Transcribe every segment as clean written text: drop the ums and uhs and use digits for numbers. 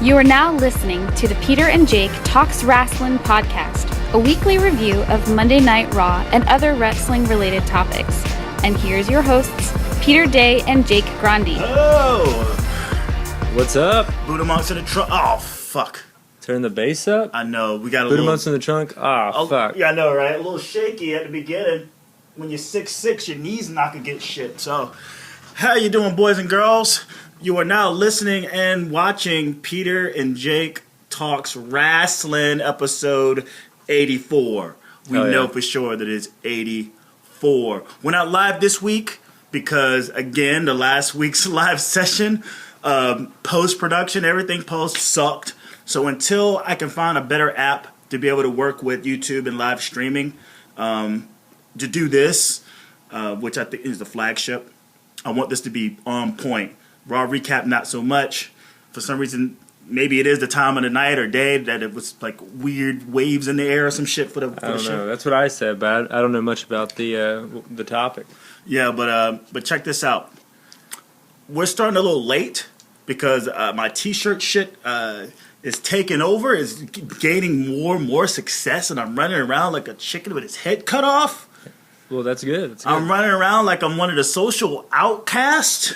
You are now listening to the Peter and Jake Talks Wrasslin podcast, a weekly review of Monday Night Raw and other wrestling-related topics. And here's your hosts, Peter Day and Jake Grandi. Oh! What's up? Buddha monks in the trunk. Oh, fuck. Turn the bass up? I know. We got a Buddha little... monks in the trunk? Oh, fuck. Yeah, I know, right? A little shaky at the beginning. When you're 6'6", your knees not gonna get shit. So, how you doing, boys and girls? You are now listening and watching Peter and Jake Talks Wrasslin episode 84. We know for sure that it's 84. We're not live this week because, again, the last week's live session, post-production, everything post sucked. So until I can find a better app to be able to work with YouTube and live streaming to do this, which I think is the flagship, I want this to be on point. Raw recap, not so much. For some reason, maybe it is the time of the night or day that it was like weird waves in the air or some shit for the I don't show. know. That's what I said, but I don't know much about the topic. Yeah, but check this out. We're starting a little late because my T-shirt shit is taking over, is gaining more and more success, and I'm running around like a chicken with its head cut off. Well, that's good. That's good. I'm running around like I'm one of the social outcasts.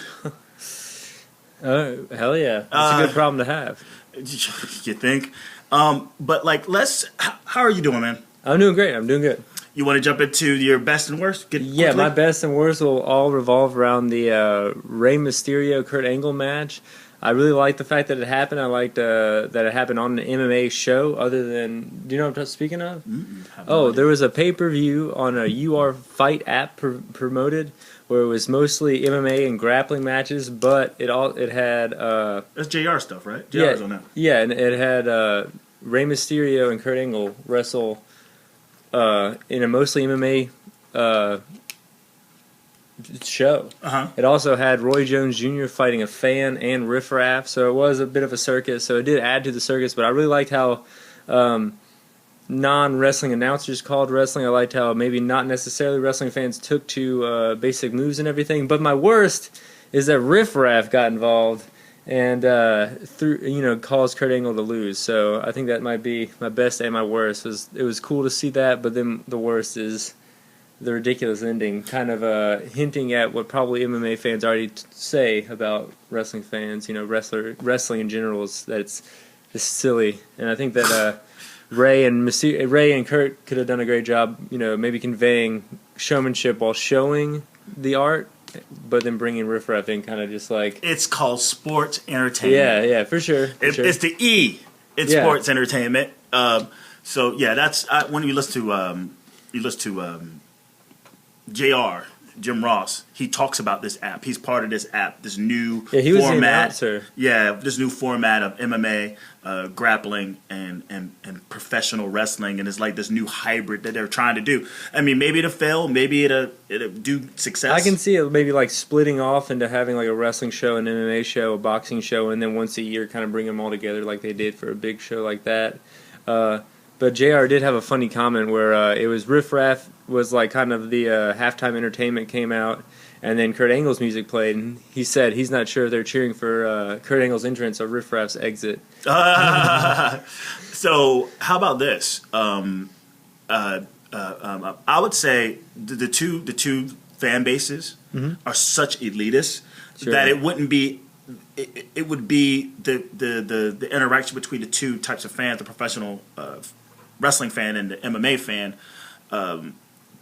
Hell yeah. That's a good problem to have. You think? But like, how are you doing, man? I'm doing great. I'm doing good. You want to jump into your best and worst? Yeah, my best and worst will all revolve around the Rey Mysterio Kurt Angle match. I really liked the fact that it happened. I liked that it happened on an MMA show. Other than, do you know what I'm speaking of? There was a pay-per-view on a UR Fight app promoted where it was mostly MMA and grappling matches, but it had that's JR stuff, right? JR's on that. Yeah, and it had Rey Mysterio and Kurt Angle wrestle in a mostly MMA show. It also had Roy Jones Jr. fighting a fan and Riff Raff, so it was a bit of a circus. So it did add to the circus, but I really liked how non-wrestling announcers called wrestling. I liked how maybe not necessarily wrestling fans took to basic moves and everything. But my worst is that Riff Raff got involved and caused Kurt Angle to lose. So I think that might be my best and my worst. It was cool to see that, but then the worst is the ridiculous ending, kind of hinting at what probably MMA fans already say about wrestling fans. You know, wrestling in general is that it's just silly. And I think that Ray and Kurt could have done a great job, maybe conveying showmanship while showing the art, but then bringing Riff Raff in kind of just like... It's called sports entertainment. Yeah, for sure. It's the E. It's sports entertainment. So, yeah, that's... when you listen to JR, Jim Ross, he talks about this app. He's part of this app, this new format. He was the announcer. Yeah, this new format of MMA, grappling, and professional wrestling, and it's like this new hybrid that they're trying to do. I mean, maybe it'll fail, maybe it'll do success. I can see it maybe like splitting off into having like a wrestling show, an MMA show, a boxing show, and then once a year kind of bring them all together like they did for a big show like that. But JR did have a funny comment where it was Riff Raff was like kind of the halftime entertainment came out, and then Kurt Angle's music played, and he said he's not sure if they're cheering for Kurt Angle's entrance or Riff Raff's exit. So how about this? I would say the two fan bases are such elitists that it wouldn't be. It would be the interaction between the two types of fans, the professional wrestling fan and the MMA fan,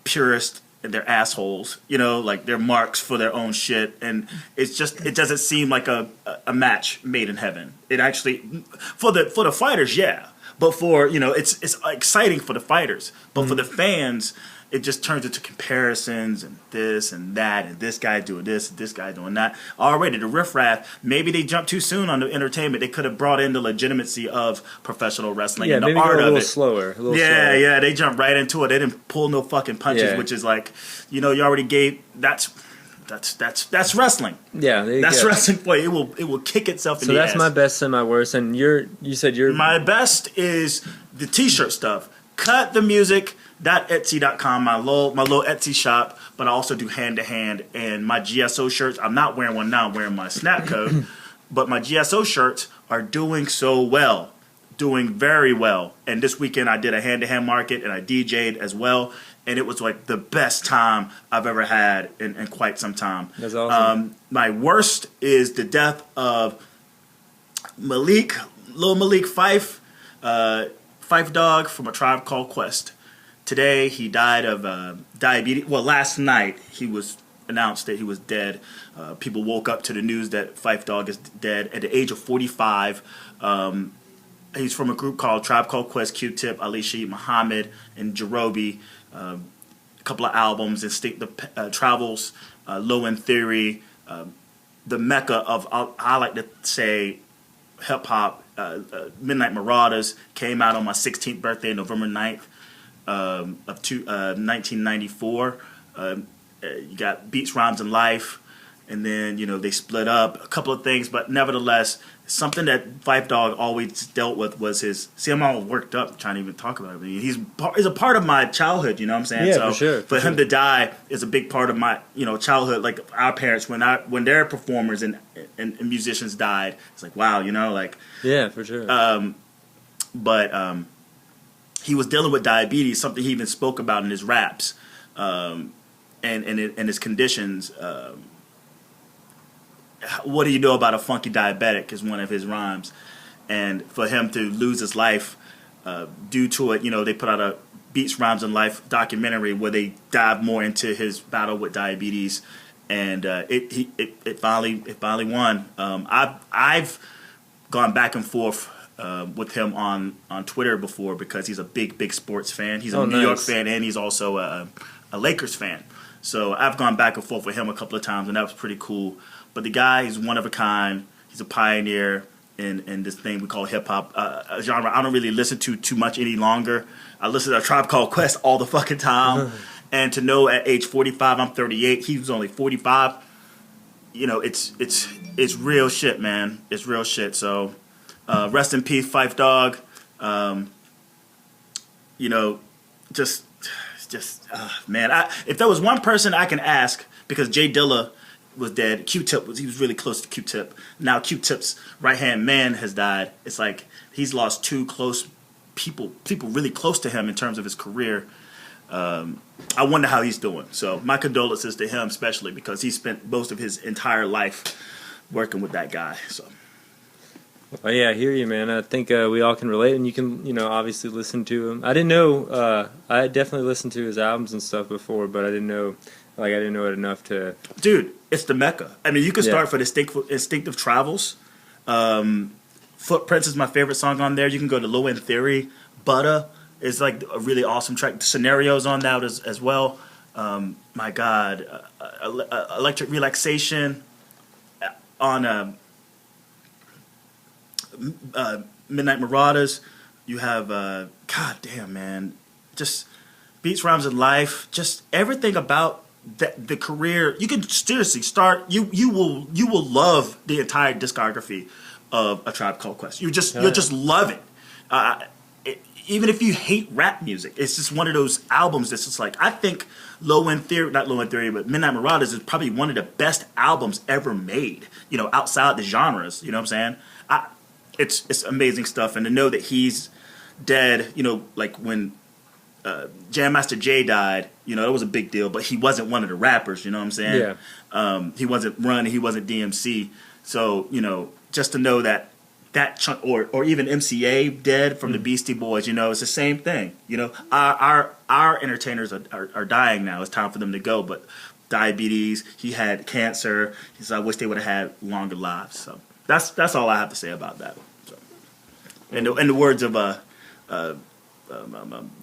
purist, and they're assholes, like they're marks for their own shit, and it doesn't seem like a match made in heaven. It actually, for the fighters, yeah, but for, it's exciting for the fighters, but for the fans, it just turns into comparisons and this and that, and this guy doing this and this guy doing that. Already, the Riff Raff, maybe they jumped too soon on the entertainment. They could have brought in the legitimacy of professional wrestling and the art of it. Slower. Yeah, they jumped right into it. They didn't pull no fucking punches, which is like, you already gave. That's wrestling. Yeah, that's wrestling for you. It will kick itself in the ass. So that's my best and my worst. And you said your... My best is the T-shirt stuff. Cut the music. Etsy.com, my little Etsy shop, but I also do hand-to-hand, and my GSO shirts, I'm not wearing one now, I'm wearing my Snap code, but my GSO shirts are doing so well, doing very well. And this weekend I did a hand-to-hand market and I DJ'd as well. And it was like the best time I've ever had in quite some time. That's awesome. My worst is the death of Lil Malik Fife, Fife Dog from A Tribe Called Quest. Today he died of diabetes. Well, last night he was announced that he was dead. People woke up to the news that Fife Dog is dead at the age of 45. He's from a group called Tribe Called Quest, Q-Tip, Ali Shaheed Muhammad, and Jerobi. A couple of albums, Instinctive Travels, Low End Theory, the mecca of, I like to say, hip-hop. Midnight Marauders came out on my 16th birthday, November 9th of 1994. You got Beats, Rhymes, and Life, and then they split up. A couple of things, but nevertheless, something that Fife Dog always dealt with was his. See, I'm all worked up trying to even talk about it. I mean, he's a part of my childhood. You know what I'm saying? Yeah, so for sure. For him to die is a big part of my childhood. Like our parents, when their performers and musicians died, it's like wow, Yeah, for sure. But he was dealing with diabetes, something he even spoke about in his raps, and his conditions. What do you know about a funky diabetic is one of his rhymes. And for him to lose his life due to it, they put out a Beats, Rhymes, and Life documentary where they dive more into his battle with diabetes. And it finally won. I've gone back and forth with him on Twitter before because he's a big sports fan. He's a New York fan and he's also a Lakers fan. So I've gone back and forth with him a couple of times, and that was pretty cool. But the guy is one of a kind. He's a pioneer in this thing we call hip-hop, a genre I don't really listen to too much any longer. I listen to A Tribe Called Quest all the fucking time. And to know at age 45, I'm 38, he was only 45, it's real shit, man. It's real shit. So rest in peace, Fife Dog. Man, if there was one person I can ask, because Jay Dilla was dead, Q-Tip he was really close to Q-Tip. Now Q-Tip's right-hand man has died. It's like he's lost two close people really close to him in terms of his career. I wonder how he's doing. So my condolences to him, especially because he spent most of his entire life working with that guy. So. Oh yeah, I hear you, man. I think we all can relate, and you can, obviously listen to him. I didn't know. I definitely listened to his albums and stuff before, but I didn't know it enough to. Dude, it's the mecca. I mean, you can start for Instinctive Travels. Footprints is my favorite song on there. You can go to Low End Theory. Butter is like a really awesome track. The Scenarios on that as well. My God, Electric Relaxation on. Midnight Marauders. You have God damn, man, just Beats, Rhymes, and Life. Just everything about the career. You can seriously start. You will love the entire discography of A Tribe Called Quest. You'll just love it. Even if you hate rap music, it's just one of those albums that's just like, I think not Low End Theory, but Midnight Marauders is probably one of the best albums ever made. Outside the genres. You know what I'm saying? It's amazing stuff, and to know that he's dead, like when Jam Master Jay died, that was a big deal, but he wasn't one of the rappers, you know what I'm saying? Yeah. He wasn't Run, he wasn't DMC, so, just to know that chunk, or even MCA dead from the Beastie Boys, it's the same thing, our entertainers are dying now, it's time for them to go, but diabetes, he had cancer, so I wish they would have had longer lives, so. That's all I have to say about that. So, in the words of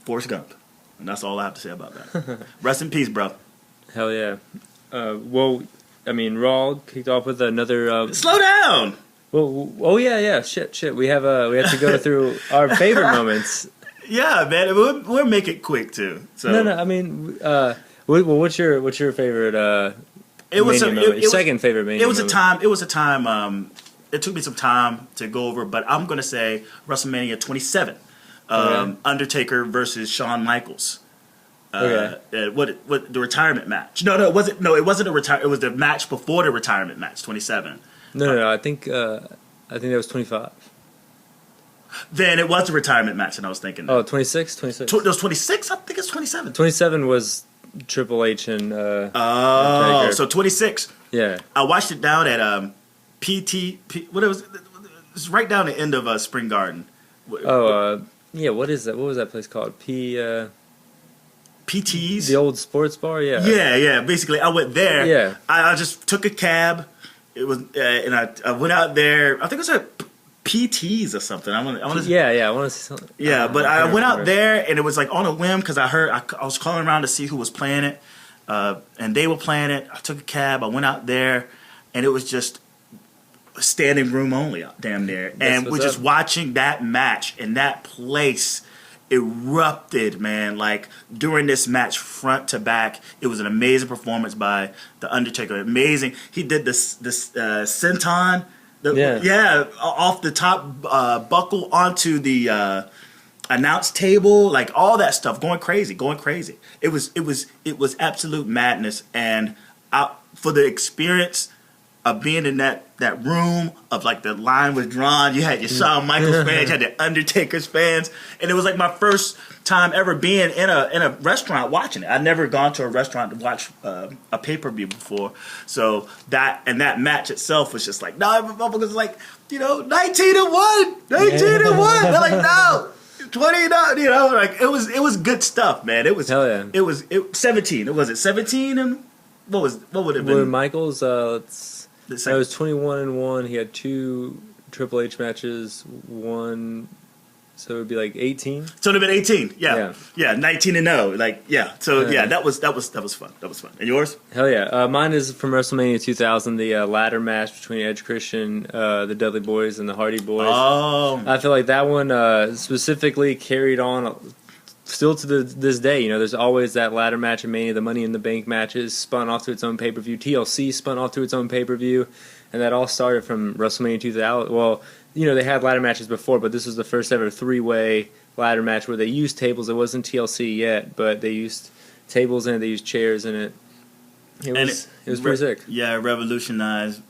Forrest Gump, and that's all I have to say about that. Rest in peace, bro. Hell yeah. Well, I mean, Raw kicked off with another. Slow down. Well, oh yeah. Shit. We have to go through our favorite moments. Yeah, man. We'll make it quick too. So no. I mean, what's your favorite? Second favorite Mania. It was a time. It took me some time to go over, but I'm going to say WrestleMania 27. Undertaker versus Shawn Michaels. The retirement match. No, it wasn't. No, it wasn't a retire. It was the match before the retirement match. 27. No. I think I think that was 25. Then it was the retirement match, and I was thinking. Oh, 26? 26. It was 26? I think it's 27. 27 was Triple H and Oh, so 26. Yeah. I watched it down at what it was. It's right down the end of Spring Garden. Yeah, what is that? What was that place called? PT's? The old sports bar? Yeah. Yeah. Basically, I went there. Yeah. I just took a cab. It was, and I went out there. I think it was at PT's or something. I want to. Yeah. I want to see something. Yeah, but I went out there, and it was like on a whim because I was calling around to see who was playing it, and they were playing it. I took a cab. I went out there, and it was just standing room only, damn near. And we're just watching that match, and that place erupted, man. Like during this match, front to back, it was an amazing performance by the Undertaker. Amazing. He did this senton, off the top buckle onto the announce table, like all that stuff, going crazy. It was absolute madness, and for the experience of being in that room of like the line was drawn. You had your Shawn Michaels fans, you had the Undertaker's fans, and it was like my first time ever being in a restaurant watching it. I'd never gone to a restaurant to watch a pay-per-view before, so that match itself was just like, no, motherfuckers like, 19-1, 19-1. They're like, no. 20, like it was good stuff, man. It was hell yeah. It was 17. Was it 17 and what would it have been? Well, Michaels, that was 21-1. He had 2 Triple H matches, one, so it would be like 18. So it would have been 18. Yeah, 19-0. Like So that was fun. That was fun. And yours? Hell yeah. Mine is from WrestleMania 2000, the ladder match between Edge Christian, the Dudley Boys, and the Hardy Boys. Oh, I feel like that one specifically carried on. Still to this day, there's always that ladder match in Mania. The Money in the Bank matches spun off to its own pay-per-view. TLC spun off to its own pay-per-view. And that all started from WrestleMania 2000. Well, they had ladder matches before, but this was the first ever 3-way ladder match where they used tables. It wasn't TLC yet, but they used tables in it. They used chairs in it. It was pretty sick. Yeah, it revolutionized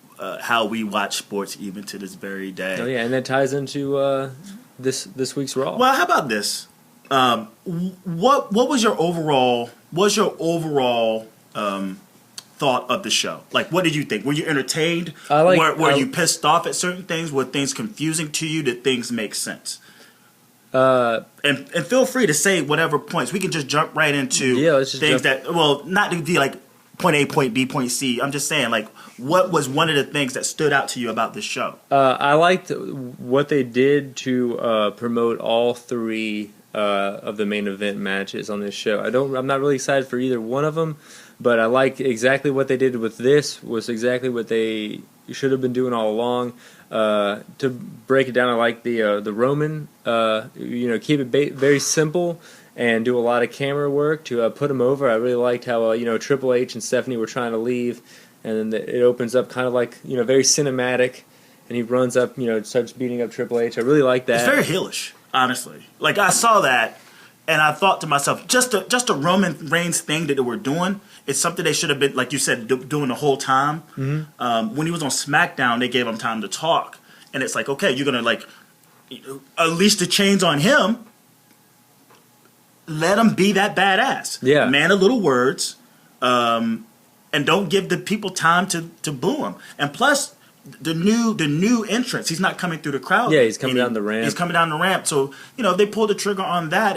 how we watch sports even to this very day. Oh, yeah, and that ties into this week's Raw. Well, how about this? What was your overall thought of the show? Like, what did you think? Were you entertained? Were you pissed off at certain things? Were things confusing to you? Did things make sense? And feel free to say whatever points. We can just jump right into things not to be like point A, point B, point C. I'm just saying, like, what was one of the things that stood out to you about this show? I liked what they did to promote all 3 of the main event matches on this show. I'm not really excited for either one of them, but I like exactly what they did with this. Was exactly what they should have been doing all along. To break it down, I like the Roman. Keep it very simple and do a lot of camera work to put him over. I really liked how Triple H and Stephanie were trying to leave, and then it opens up kind of like very cinematic, and he runs up, starts beating up Triple H. I really like that. It's very heelish. Honestly, like I saw that, and I thought to myself, just a Roman Reigns thing that they were doing. It's something they should have been, like you said, doing the whole time. Mm-hmm. When he was on SmackDown, they gave him time to talk, and it's like, okay, you're gonna unleash the chains on him. Let him be that badass. Yeah, man of little words, and don't give the people time to boo him. And plus, the new entrance, he's not coming through the crowd. Yeah, he's coming down the ramp. He's coming down the ramp. So, they pulled the trigger on that.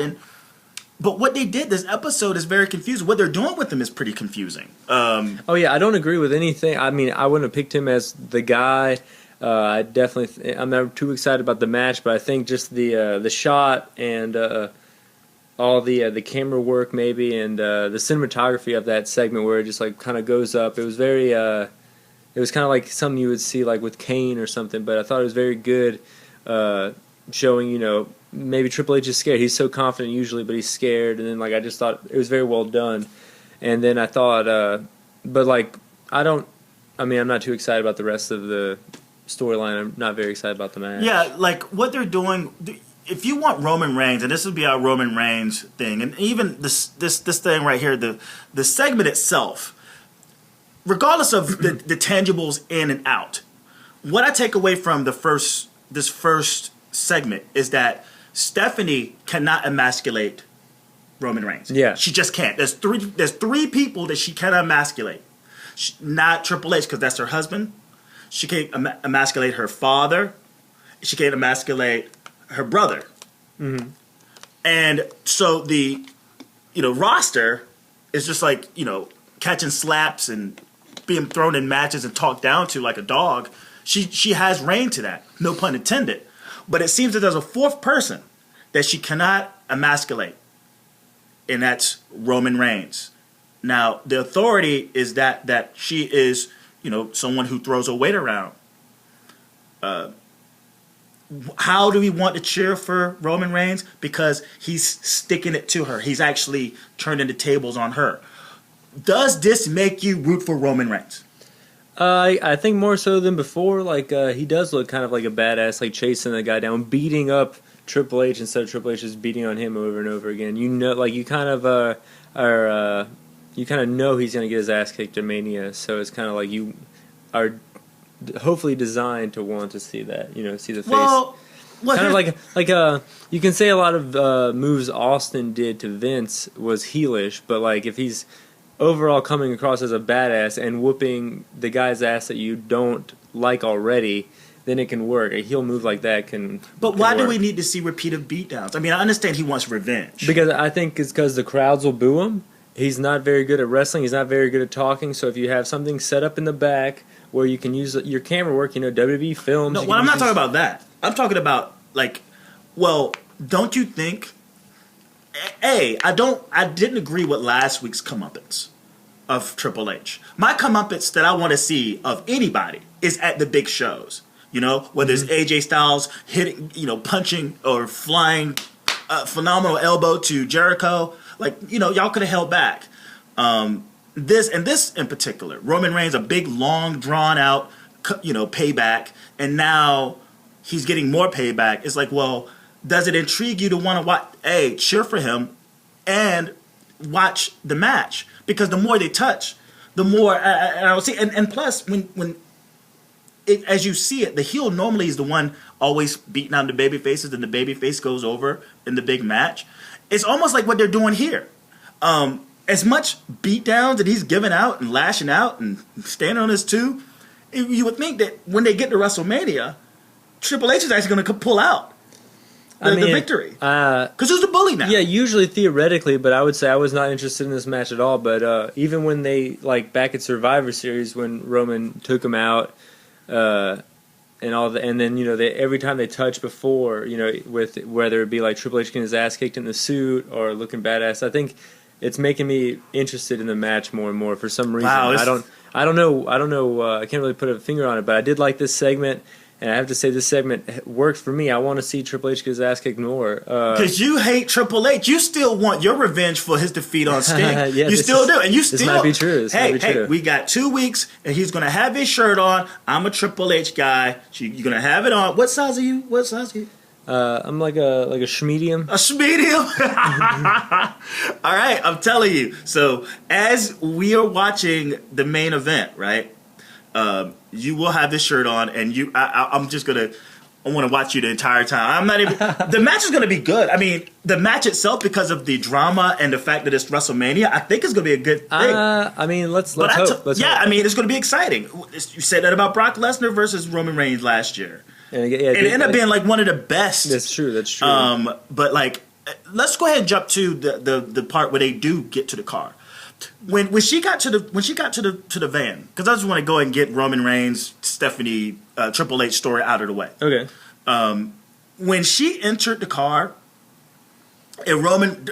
But what they did, this episode is very confusing. What they're doing with him is pretty confusing. Oh, yeah, I don't agree with anything. I mean, I wouldn't have picked him as the guy. I'm not too excited about the match, but I think just the shot and all the camera work maybe and the cinematography of that segment where it just kind of goes up. It was very... It was kind of like something you would see like with Kane or something, but I thought it was very good, showing, maybe Triple H is scared. He's so confident usually, but he's scared. And then I just thought it was very well done. And then I thought, I'm not too excited about the rest of the storyline. I'm not very excited about the match. Yeah, like what they're doing. If you want Roman Reigns, and this would be our Roman Reigns thing, and even this thing right here, the segment itself. Regardless of the tangibles in and out, what I take away from this first segment is that Stephanie cannot emasculate Roman Reigns. Yeah. She just can't. There's three people that she cannot emasculate. Not Triple H, because that's her husband. She can't emasculate her father. She can't emasculate her brother. Mm-hmm. And so the roster is just like, catching slaps and being thrown in matches and talked down to like a dog. She has reign to that, no pun intended. But it seems that there's a fourth person that she cannot emasculate, and that's Roman Reigns. Now, the authority is that she is, someone who throws her weight around. How do we want to cheer for Roman Reigns? Because he's sticking it to her. He's actually turning the tables on her. Does this make you root for Roman Reigns? I think more so than before. Like he does look kind of like a badass, like chasing the guy down, beating up Triple H instead of Triple H just beating on him over and over again. Like you kind of you kind of know he's gonna get his ass kicked at Mania. So it's kind of like you are hopefully designed to want to see that. See the face. Well, kind of like you can say a lot of moves Austin did to Vince was heelish, but like if he's overall coming across as a badass and whooping the guy's ass that you don't like already, then it can work. A heel move like that can. But why do we need to see repeated beatdowns? I mean, I understand he wants revenge. Because I think it's because the crowds will boo him. He's not very good at wrestling. He's not very good at talking. So if you have something set up in the back where you can use your camera work, WWE films. No, well, I'm not talking about that. I'm talking about don't you think? I didn't agree with last week's comeuppance of Triple H. My comeuppance that I want to see of anybody is at the big shows. Whether it's AJ Styles hitting, punching or flying a phenomenal elbow to Jericho. Y'all could have held back. This in particular, Roman Reigns, a big, long, drawn out, payback, and now he's getting more payback. It's like, well, does it intrigue you to want to watch, cheer for him and watch the match? Because the more they touch, the more I will see. And plus, when as you see it, the heel normally is the one always beating down the baby faces, and the baby face goes over in the big match. It's almost like what they're doing here. As much beatdowns that he's giving out and lashing out and standing on his two, you would think that when they get to WrestleMania, Triple H is actually going to pull out the victory. Because who's the bully now? Yeah, usually theoretically, but I would say I was not interested in this match at all. But even when they, back at Survivor Series, when Roman took him out, and then every time they touch before, with whether it be like Triple H getting his ass kicked in the suit or looking badass, I think it's making me interested in the match more and more for some reason. Wow, I don't know. I can't really put a finger on it, but I did like this segment. And I have to say, this segment worked for me. I want to see Triple H get his ass kicked more. Because you hate Triple H. You still want your revenge for his defeat on Sting. Yeah, you still do. And you still... This might be true. Hey, we got 2 weeks, and he's going to have his shirt on. I'm a Triple H guy. You're going to have it on. What size are you? I'm like a schmedium. A schmedium? All right, I'm telling you. So, as we are watching the main event, right... you will have this shirt on, and I'm just gonna. I want to watch you the entire time. I'm not even. The match is gonna be good. I mean, the match itself, because of the drama and the fact that it's WrestleMania, I think it's gonna be a good thing. I mean, let's hope. Let's hope. I mean, it's gonna be exciting. You said that about Brock Lesnar versus Roman Reigns last year, and it ended up being one of the best. That's true. But let's go ahead and jump to the part where they do get to the car. When she got to the van, because I just want to go ahead and get Roman Reigns, Stephanie, Triple H story out of the way. Okay. When she entered the car, and Roman,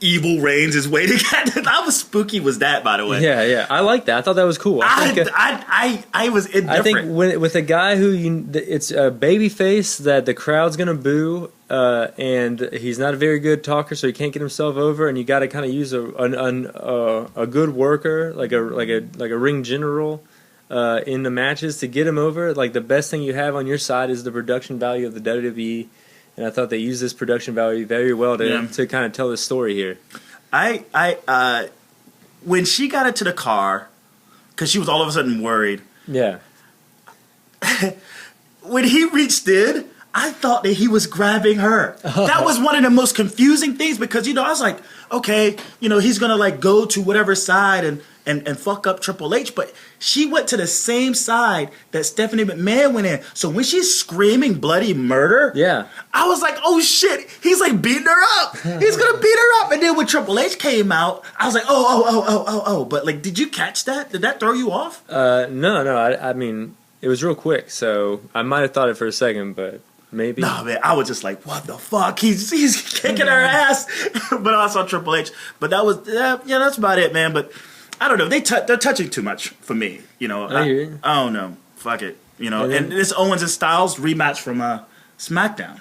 evil Reigns is waiting. How spooky was that, by the way? Yeah. I like that. I thought that was cool. I was indifferent. I think with a guy who it's a baby face that the crowd's gonna boo, and he's not a very good talker, so he can't get himself over, and you got to kind of use a good worker, like a ring general, in the matches to get him over. Like, the best thing you have on your side is the production value of the WWE. And I thought they used this production value very well to kind of tell this story here. When she got into the car, because she was all of a sudden worried. Yeah. when he reached in, I thought that he was grabbing her. That was one of the most confusing things because, I was like, okay, he's going to like go to whatever side and fuck up Triple H. But she went to the same side that Stephanie McMahon went in. So when she's screaming bloody murder, yeah, I was like, oh shit, he's like beating her up. He's going to beat her up. And then when Triple H came out, I was like, oh. But like, did you catch that? Did that throw you off? No. I mean, it was real quick. So I might have thought it for a second, but... maybe. No, man, I was just like, what the fuck? He's kicking her ass. But I saw Triple H. But that was, that's about it, man. But I don't know. They're touching too much for me. I don't know. Fuck it. And this Owens and Styles rematch from SmackDown.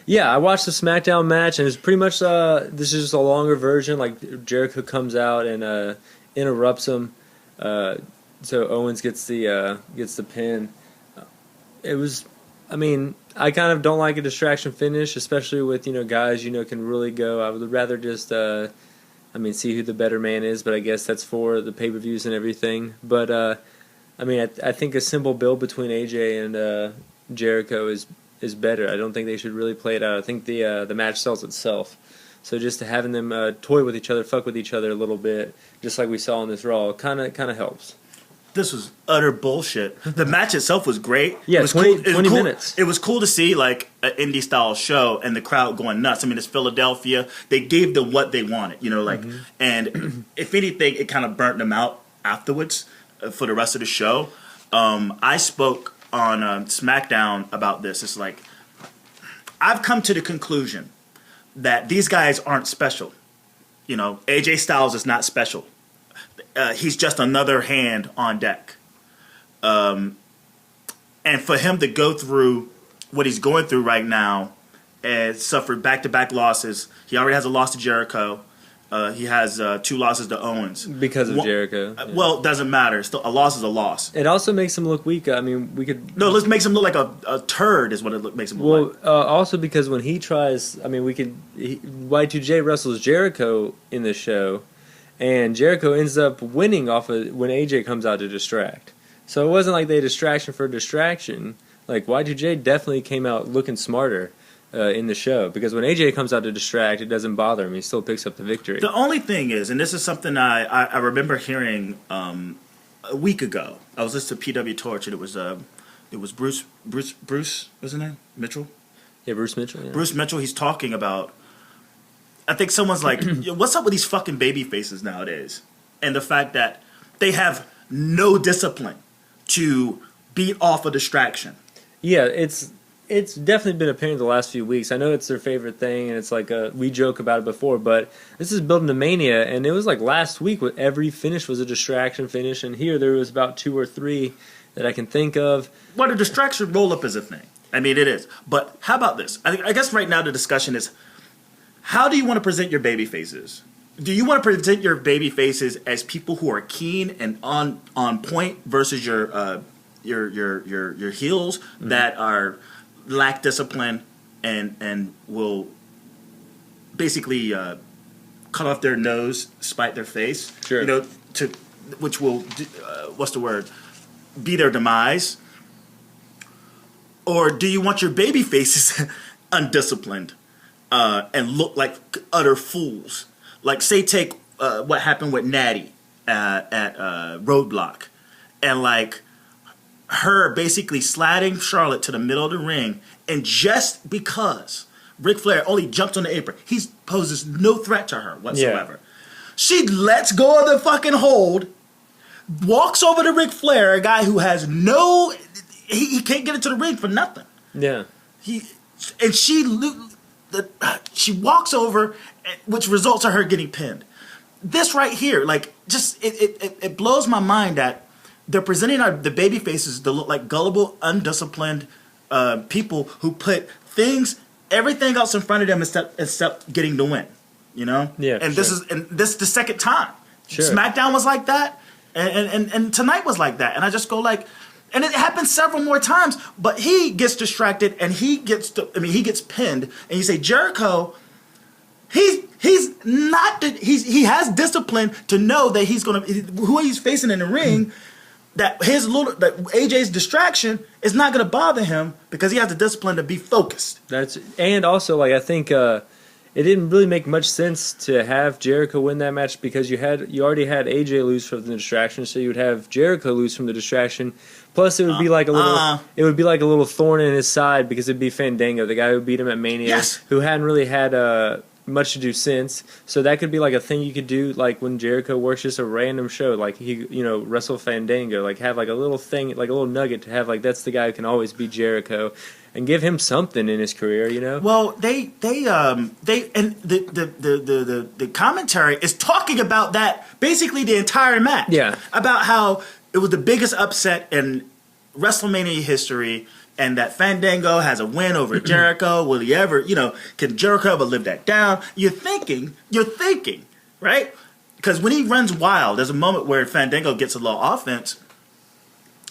Yeah, I watched the SmackDown match, and it's pretty much, this is just a longer version. Like, Jericho comes out and interrupts him. So Owens gets the pin. It was... I mean, I kind of don't like a distraction finish, especially with, guys, can really go. I would rather just, see who the better man is, but I guess that's for the pay-per-views and everything. But, I think a simple build between AJ and Jericho is better. I don't think they should really play it out. I think the match sells itself. So just having them toy with each other, fuck with each other a little bit, just like we saw in this Raw, kind of helps. This was utter bullshit. The match itself was great. Yeah, it was 20 cool. minutes. It was cool to see like an indie style show and the crowd going nuts. I mean, it's Philadelphia. They gave them what they wanted, and if anything, it kind of burnt them out afterwards for the rest of the show. I spoke on SmackDown about this. It's like, I've come to the conclusion that these guys aren't special. AJ Styles is not special. He's just another hand on deck. And for him to go through what he's going through right now and suffered back-to-back losses. He already has a loss to Jericho. He has 2 losses to Owens. Because of Jericho. Yeah. Well, it doesn't matter. Still, a loss is a loss. It also makes him look weak. I mean, we could... No, it makes him look like a turd is what it makes him look like. Also because when he tries... Y2J wrestles Jericho in the show... And Jericho ends up winning off of when AJ comes out to distract. So it wasn't like they distraction for distraction. Like, Y2J definitely came out looking smarter in the show. Because when AJ comes out to distract, it doesn't bother him. He still picks up the victory. The only thing is, and this is something I remember hearing a week ago. I was listening to PW Torch, and it was Bruce, what's his name? Mitchell? Yeah, Bruce Mitchell. Yeah. Bruce Mitchell, he's talking about... I think someone's like, what's up with these fucking baby faces nowadays? And the fact that they have no discipline to beat off a distraction. Yeah, it's definitely been apparent the last few weeks. I know it's their favorite thing, and it's like we joke about it before, but this is building to Mania, and it was like last week where every finish was a distraction finish, and here there was about 2 or 3 that I can think of. Well, a distraction roll-up is a thing. I mean, it is. But how about this? I guess right now the discussion is, how do you want to present your baby faces? Do you want to present your baby faces as people who are keen and on point versus your heels that are lack discipline and will basically cut off their nose, spite their face? Sure. Which will be their demise? Or do you want your baby faces undisciplined? And look like utter fools. Like, say, take what happened with Natty at Roadblock. And, like, her basically sliding Charlotte to the middle of the ring. And just because Ric Flair only jumped on the apron, he poses no threat to her whatsoever. Yeah. She lets go of the fucking hold, walks over to Ric Flair, a guy who has no... He can't get into the ring for nothing. Yeah. She walks over, which results in her getting pinned. This right here, like, just it blows my mind that they're presenting the baby faces to look like gullible, undisciplined people who put everything else in front of them except getting the win. Yeah. And this is the second time. Sure. SmackDown was like that, and tonight was like that, and I just go like. And it happens several more times, but he gets distracted and he gets pinned. And you say Jericho, he has discipline to know that who he's facing in the ring that AJ's distraction is not going to bother him because he has the discipline to be focused. And also, like, I think it didn't really make much sense to have Jericho win that match because you already had AJ lose from the distraction, so you would have Jericho lose from the distraction. Plus, it would be like a little thorn in his side because it'd be Fandango, the guy who beat him at Mania, who hadn't really had much to do since. So that could be like a thing you could do, like when Jericho works just a random show, like he, wrestle Fandango, like have like a little thing, like a little nugget to have, like that's the guy who can always beat Jericho, and give him something in his career, Well, the commentary is talking about that basically the entire match. Yeah. About how it was the biggest upset in WrestleMania history. And that Fandango has a win over Jericho. Will he ever, can Jericho ever live that down? You're thinking, right? Because when he runs wild, there's a moment where Fandango gets a little offense,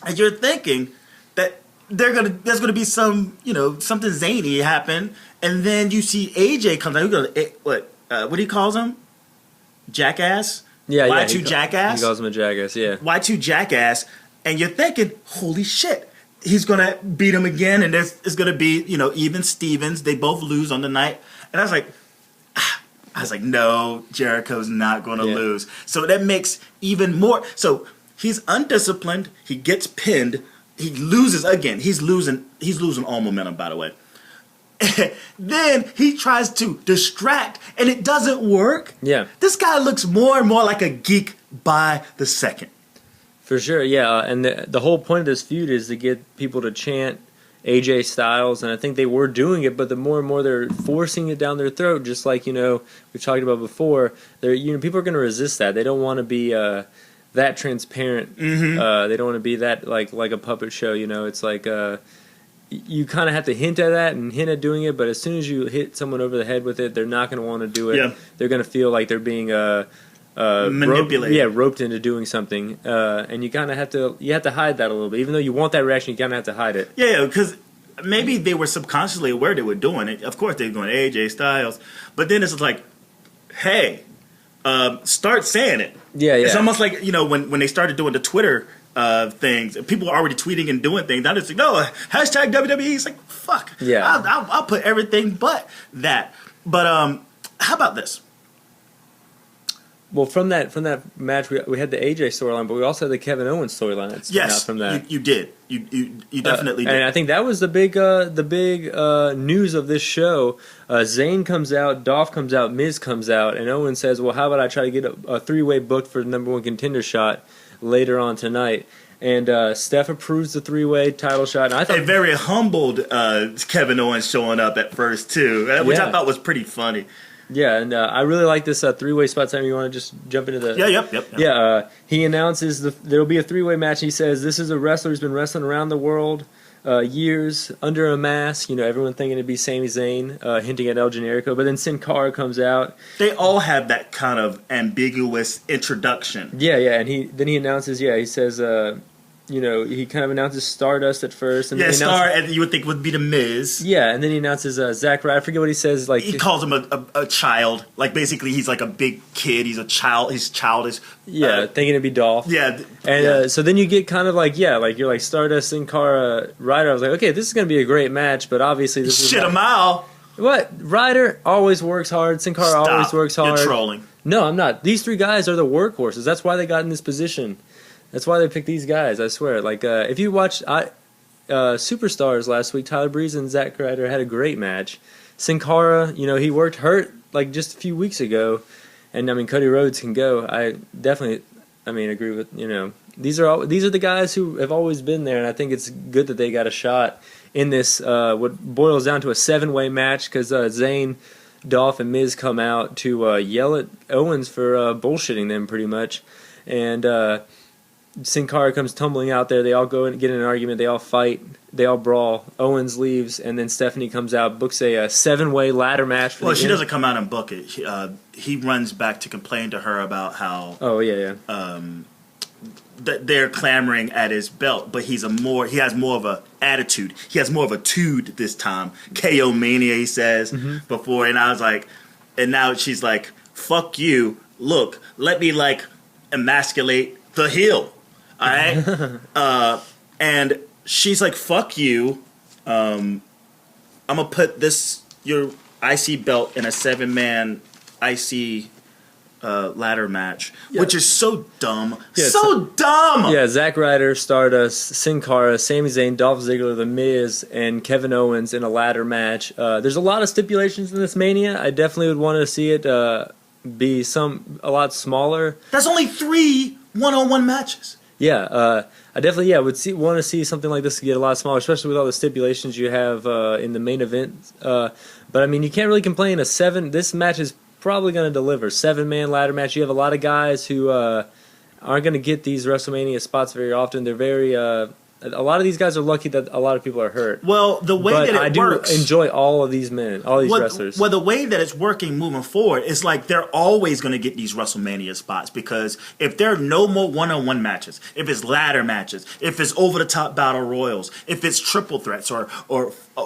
and you're thinking that there's gonna be some, something zany happen, and then you see AJ comes out. What he calls him? Jackass. Yeah, Y2 Jackass. He calls him a jackass. Yeah. Y2 Jackass, and you're thinking, holy shit. He's going to beat him again, and it's going to be, even Stevens. They both lose on the night. And I was like, no, Jericho's not going to lose. So that makes even more. So he's undisciplined. He gets pinned. He loses again. He's losing all momentum, by the way. Then he tries to distract, and it doesn't work. Yeah. This guy looks more and more like a geek by the second. For sure, yeah, and the whole point of this feud is to get people to chant AJ Styles, and I think they were doing it, but the more and more they're forcing it down their throat, just like we've talked about before, people are going to resist that. They don't want to be that transparent. Mm-hmm. They don't want to be that like a puppet show. It's like you kind of have to hint at that and hint at doing it, but as soon as you hit someone over the head with it, they're not going to want to do it. Yeah. They're going to feel like they're being manipulated, roped into doing something, and you kind of have to hide that a little bit. Even though you want that reaction, you kind of have to hide it. Yeah, because maybe they were subconsciously aware they were doing it. Of course, they were going AJ Styles, but then it's like, hey, start saying it. Yeah. It's almost like when they started doing the Twitter things, people were already tweeting and doing things. Now it's like, no, hashtag WWE. It's like, fuck. Yeah, I'll put everything but that. But how about this? Well, from that match, we had the AJ storyline, but we also had the Kevin Owens storyline that's come out from that. You did. You definitely did. And I think that was the big news of this show. Zayn comes out, Dolph comes out, Miz comes out, and Owens says, well, how about I try to get a three-way booked for the number one contender shot later on tonight? And Steph approves the three-way title shot. And I thought a very humbled Kevin Owens showing up at first, too, which I thought was pretty funny. Yeah, and I really like this three-way spot. Sam, you want to just jump into the... Yep. Yeah, he announces there'll be a three-way match. He says, this is a wrestler who's been wrestling around the world years under a mask. Everyone thinking it'd be Sami Zayn, hinting at El Generico. But then Sin Cara comes out. They all have that kind of ambiguous introduction. Yeah, and he announces, he says... he kind of announces Stardust at first. And and you would think would be the Miz. Yeah, and then he announces Zack Ryder. I forget what he says. Like he calls him a child. Like basically, he's like a big kid. He's a child. He's childish. Yeah, thinking it'd be Dolph. Yeah, and so then you get kind of like you're like Stardust, Sin Cara, Ryder. I was like, okay, this is gonna be a great match, but obviously this is shit a mile. What? Ryder always works hard. Sin Cara always works hard. You're trolling. No, I'm not. These three guys are the workhorses. That's why they got in this position. That's why they picked these guys, I swear. Like, if you watched Superstars last week, Tyler Breeze and Zack Ryder had a great match. Sin Cara, he worked hurt, like, just a few weeks ago. And, Cody Rhodes can go. I definitely, agree with, These are the guys who have always been there, and I think it's good that they got a shot in this, what boils down to a 7-way match, because Zayn, Dolph, and Miz come out to yell at Owens for bullshitting them, pretty much. And... Sin Cara comes tumbling out there. They all go and get in an argument. They all fight. They all brawl. Owens leaves, and then Stephanie comes out, books a 7-way ladder match. She doesn't come out and book it. He runs back to complain to her about how. Oh yeah. That they're clamoring at his belt, but he has more of a attitude. He has more of a tude this time. KO mania, he says before, and I was like, and now she's like, "Fuck you! Look, let me emasculate the heel." All right, and she's like, "Fuck you." I'm gonna put your IC belt in a 7-man IC ladder match, which is so dumb. Yeah, so dumb! Yeah, Zack Ryder, Stardust, Sin Cara, Sami Zayn, Dolph Ziggler, The Miz, and Kevin Owens in a ladder match. There's a lot of stipulations in this Mania. I definitely would want to see it be a lot smaller. That's only 3 one-on-one matches. Yeah, I definitely want to see something like this get a lot smaller, especially with all the stipulations you have in the main event. But I mean, you can't really complain. This match is probably going to deliver. 7-man ladder match. You have a lot of guys who aren't going to get these WrestleMania spots very often. They're very a lot of these guys are lucky that a lot of people are hurt. Well, the way that it works, I do enjoy all of these men, all these wrestlers. Well, the way that it's working moving forward is like they're always going to get these WrestleMania spots, because if there are no more one-on-one matches, if it's ladder matches, if it's over-the-top battle royals, if it's triple threats or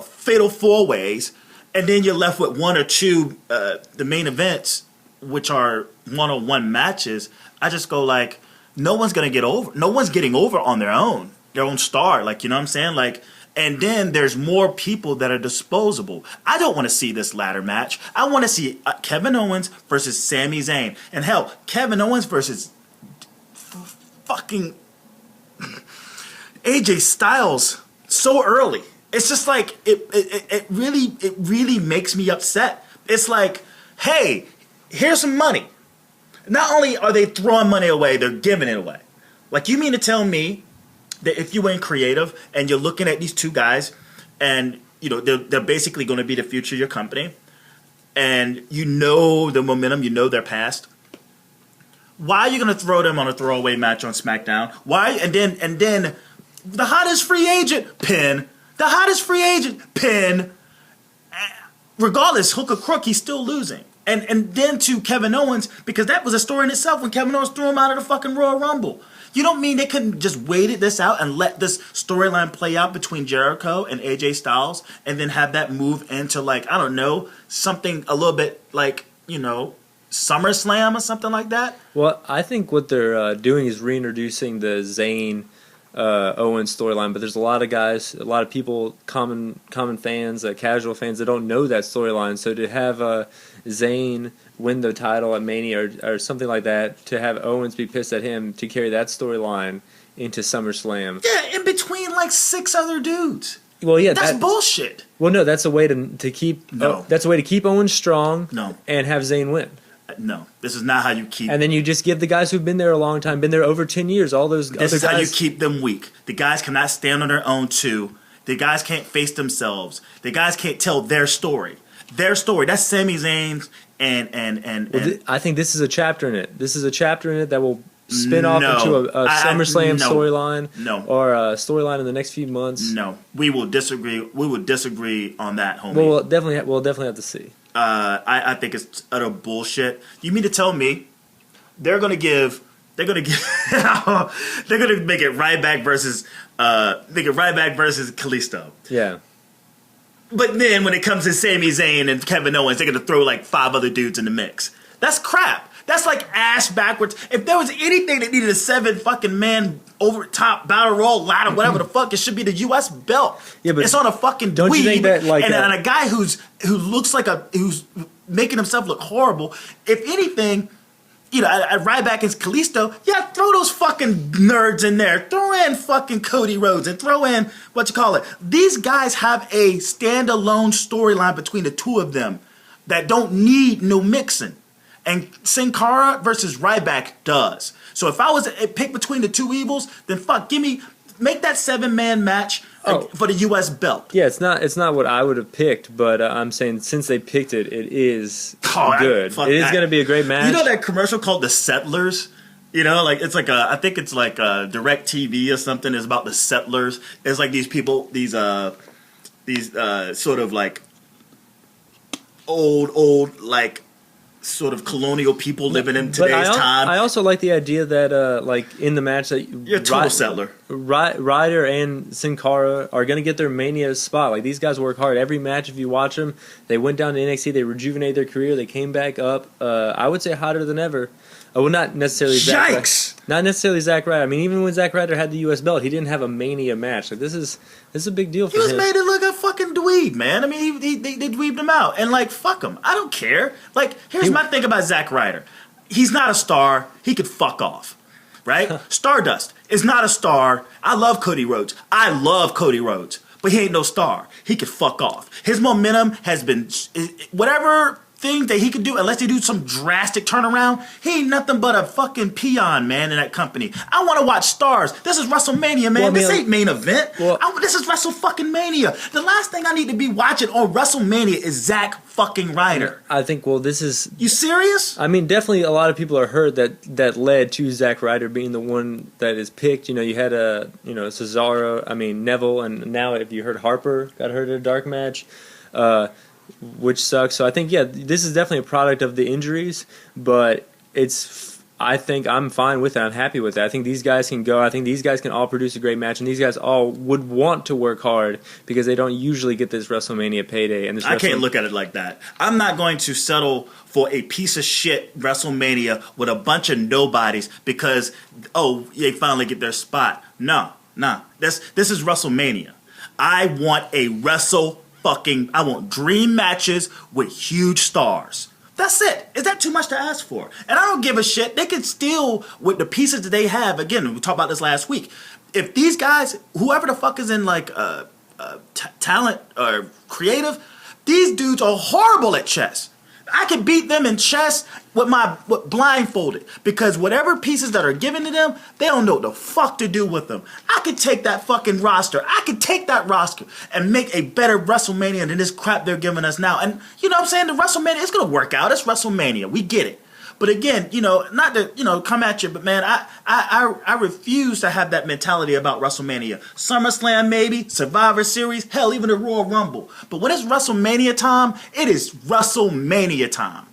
fatal four-ways, and then you're left with 1 or 2 the main events, which are one-on-one matches, I just go like, no one's going to get over. No one's getting over on their own star. Like, you know what I'm saying? Like, and then there's more people that are disposable. I don't want to see this ladder match. I want to see Kevin Owens versus Sami Zayn. And hell, Kevin Owens versus fucking AJ Styles so early. It's just like, it really makes me upset. It's like, hey, here's some money. Not only are they throwing money away, they're giving it away. Like, you mean to tell me that if you went creative and you're looking at these 2 guys and, you know, they're basically going to be the future of your company, and you know the momentum, you know their past, why are you going to throw them on a throwaway match on SmackDown? Why? And then the hottest free agent pin. The hottest free agent pin. Regardless, hook or crook, he's still losing. And then to Kevin Owens, because that was a story in itself when Kevin Owens threw him out of the fucking Royal Rumble. You don't mean they couldn't just waited this out and let this storyline play out between Jericho and AJ Styles, and then have that move into, like, I don't know, something a little bit like, you know, SummerSlam or something like that? Well, I think what they're doing is reintroducing the Zayn Owens storyline, but there's a lot of guys, a lot of people, common fans, casual fans that don't know that storyline. So to have Zayn win the title at Mania or something like that, to have Owens be pissed at him, to carry that storyline into SummerSlam. Yeah, in between like 6 other dudes. Well, yeah, that's bullshit. Well, no, that's a way to keep. No, that's a way to keep Owens strong. No, and have Zayn win. No, this is not how you keep. And then you just give the guys who've been there a long time, been there over 10 years, all those. This is how you keep them weak. The guys cannot stand on their own too. The guys can't face themselves. The guys can't tell their story. Their story. That's Sami Zayn's and I think this is a chapter in it. This is a chapter in it that will spin off into a SummerSlam storyline. No. Or a storyline in the next few months. No. We will disagree. We will disagree on that, homie. Well, we'll definitely have to see. I think it's utter bullshit. You mean to tell me they're gonna make it Ryback versus Kalisto. Yeah. But then when it comes to Sami Zayn and Kevin Owens, they're gonna throw like 5 other dudes in the mix. That's crap. That's like ass backwards. If there was anything that needed a 7 fucking man over top battle royal ladder, whatever the fuck, it should be the U.S. belt. Yeah, but it's on a fucking don't dweeb, you think that like and a guy who looks like who's making himself look horrible. If anything, you know, at Ryback and Kalisto, yeah, throw those fucking nerds in there. Throw in fucking Cody Rhodes and throw in These guys have a standalone storyline between the 2 of them that don't need no mixing. And Sin Cara versus Ryback does. So if I was to pick between the 2 evils, then make that 7-man match for the U.S. belt. Yeah, it's not what I would have picked, but I'm saying since they picked it, it is good. It is going to be a great match. You know that commercial called The Settlers? You know, like it's like I think it's like a Direct TV or something. It's about the settlers. It's like these people, these sort of like old like sort of colonial people living in But today's time. I also like the idea that, like, in the match that You're a total settler. Ryder and Sin Cara are going to get their Mania spot. Like, these guys work hard. Every match, if you watch them, they went down to NXT, they rejuvenated their career, they came back up, I would say hotter than ever. Well, not necessarily Yikes! Not necessarily Zack Ryder. I mean, even when Zack Ryder had the U.S. belt, he didn't have a Mania match. Like, this is a big deal for him. He was made to look a fucking dweeb, man. I mean, they dweebed him out. And, like, fuck him. I don't care. Like, here's my thing about Zack Ryder. He's not a star. He could fuck off. Right? Stardust is not a star. I love Cody Rhodes. But he ain't no star. He could fuck off. His momentum has been... Whatever thing that he could do, unless they do some drastic turnaround, he ain't nothing but a fucking peon, man, in that company. I want to watch stars. This is WrestleMania, man. Well, this ain't main event. Well, This is WrestleMania. The last thing I need to be watching on WrestleMania is Zack fucking Ryder. I think, well, this is... You serious? I mean, definitely a lot of people are hurt that led to Zack Ryder being the one that is picked. You know, you had Cesaro, Neville, and now if you heard Harper got hurt in a dark match, which sucks. So I think, yeah, this is definitely a product of the injuries, but I think I'm fine with it. I'm happy with it. I think these guys can go. I think these guys can all produce a great match, and these guys all would want to work hard because they don't usually get this WrestleMania payday. And I can't look at it like that. I'm not going to settle for a piece of shit WrestleMania with a bunch of nobodies because, they finally get their spot. No. This is WrestleMania. I want I want dream matches with huge stars. That's it. Is that too much to ask for? And I don't give a shit. They can steal with the pieces that they have. Again, we talked about this last week. If these guys, whoever the fuck is in like talent or creative, these dudes are horrible at chess. I can beat them in chess with blindfolded because whatever pieces that are given to them, they don't know what the fuck to do with them. I could take that fucking roster. I could take that roster and make a better WrestleMania than this crap they're giving us now. And you know what I'm saying? The WrestleMania, it's going to work out. It's WrestleMania. We get it. But again, not to, come at you, but man, I refuse to have that mentality about WrestleMania. SummerSlam maybe, Survivor Series, hell, even the Royal Rumble. But when it's WrestleMania time, it is WrestleMania time.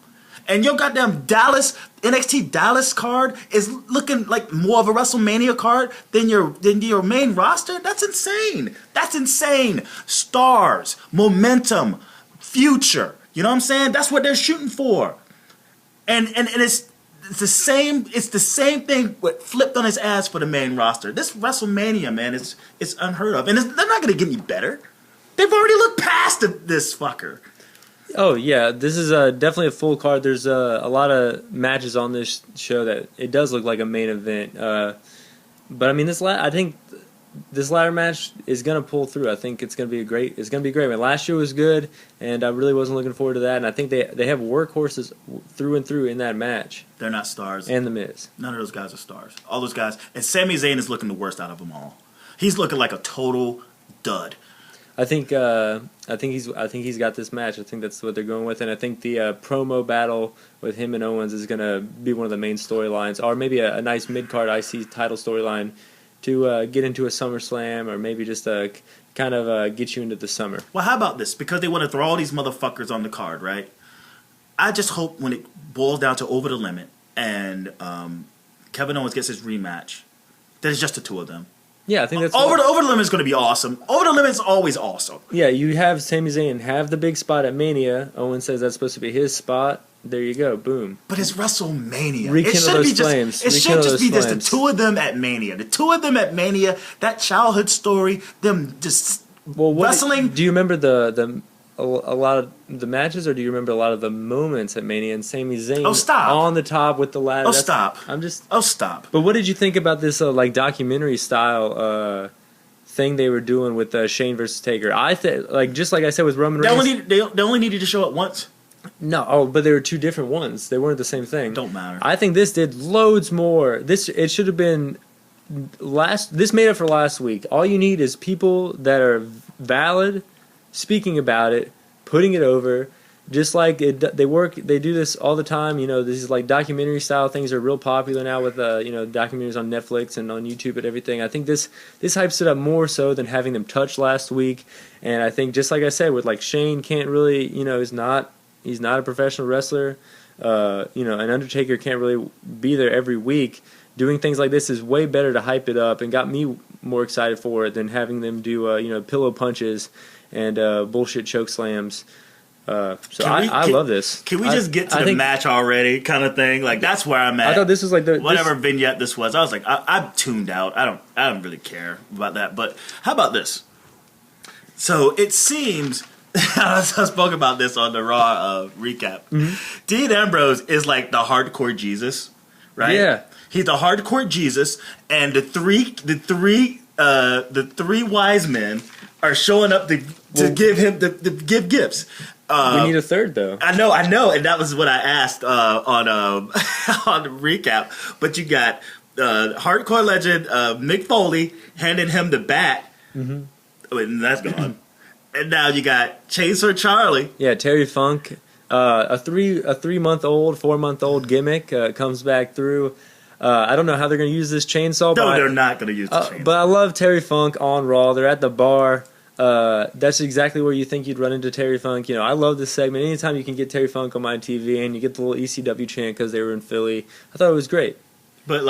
And your goddamn NXT Dallas card is looking like more of a WrestleMania card than your main roster? That's insane. That's insane. Stars, momentum, future. You know what I'm saying? That's what they're shooting for. And it's the same thing but flipped on his ass for the main roster. This WrestleMania, man, it's unheard of. And they're not going to get any better. They've already looked past this fucker. Oh, yeah. This is definitely a full card. There's a lot of matches on this show that it does look like a main event. But, I mean, I think this ladder match is going to pull through. I think it's going to be great. I mean, last year was good, and I really wasn't looking forward to that. And I think they have workhorses through and through in that match. They're not stars. And The Miz. None of those guys are stars. All those guys. And Sami Zayn is looking the worst out of them all. He's looking like a total dud. I think he's got this match. I think that's what they're going with, and I think the promo battle with him and Owens is going to be one of the main storylines, or maybe a nice mid-card IC title storyline to get into a SummerSlam, or maybe just kind of get you into the summer. Well, how about this? Because they want to throw all these motherfuckers on the card, right? I just hope when it boils down to Over the Limit and Kevin Owens gets his rematch, that it's just the two of them. Yeah, I think that's Over the Limit is going to be awesome. Over the Limit is always awesome. Yeah, you have Sami Zayn have the big spot at Mania. Owens says that's supposed to be his spot. There you go, boom. But it's WrestleMania. Rekindle those flames. It should just be just the two of them at Mania. The two of them at Mania. That childhood story. Them just wrestling. Do you remember a lot of the matches, or do you remember a lot of the moments at Mania and Sami Zayn on the top with the ladder? Stop. Stop. But what did you think about this documentary style thing they were doing with Shane versus Taker? I think just like I said with Roman Reigns, they only needed to show it once. No, but they were two different ones. They weren't the same thing. Don't matter. I think this did loads more. It should have been this made up for last week. All you need is people that are valid, speaking about it, putting it over. Just like they do this all the time. These documentary style things are real popular now with documentaries on Netflix and on YouTube and everything. I think this hypes it up more so than having them touch last week. And I think just like I said, with Shane can't really is not He's not a professional wrestler. An Undertaker can't really be there every week. Doing things like this is way better to hype it up and got me more excited for it than having them do pillow punches and bullshit choke slams. I love this. Can we just get to the match already, kind of thing? Like that's where I'm at. I thought this was like whatever vignette this was. I was like, I'm tuned out. I don't really care about that. But how about this? So it seems I spoke about this on the Raw recap. Mm-hmm. Dean Ambrose is like the hardcore Jesus, right? Yeah, he's the hardcore Jesus, and the three wise men are showing up to give gifts. We need a third, though. I know, and that was what I asked on on the recap. But you got hardcore legend Mick Foley handing him the bat, and that's gone. And now you got Chainsaw Charlie. Yeah, Terry Funk, a 3-month-old, 4-month-old gimmick comes back through. I don't know how they're going to use this chainsaw. No, they're not going to use the chainsaw. But I love Terry Funk on Raw. They're at the bar. That's exactly where you think you'd run into Terry Funk. I love this segment. Anytime you can get Terry Funk on my TV and you get the little ECW chant because they were in Philly, I thought it was great. But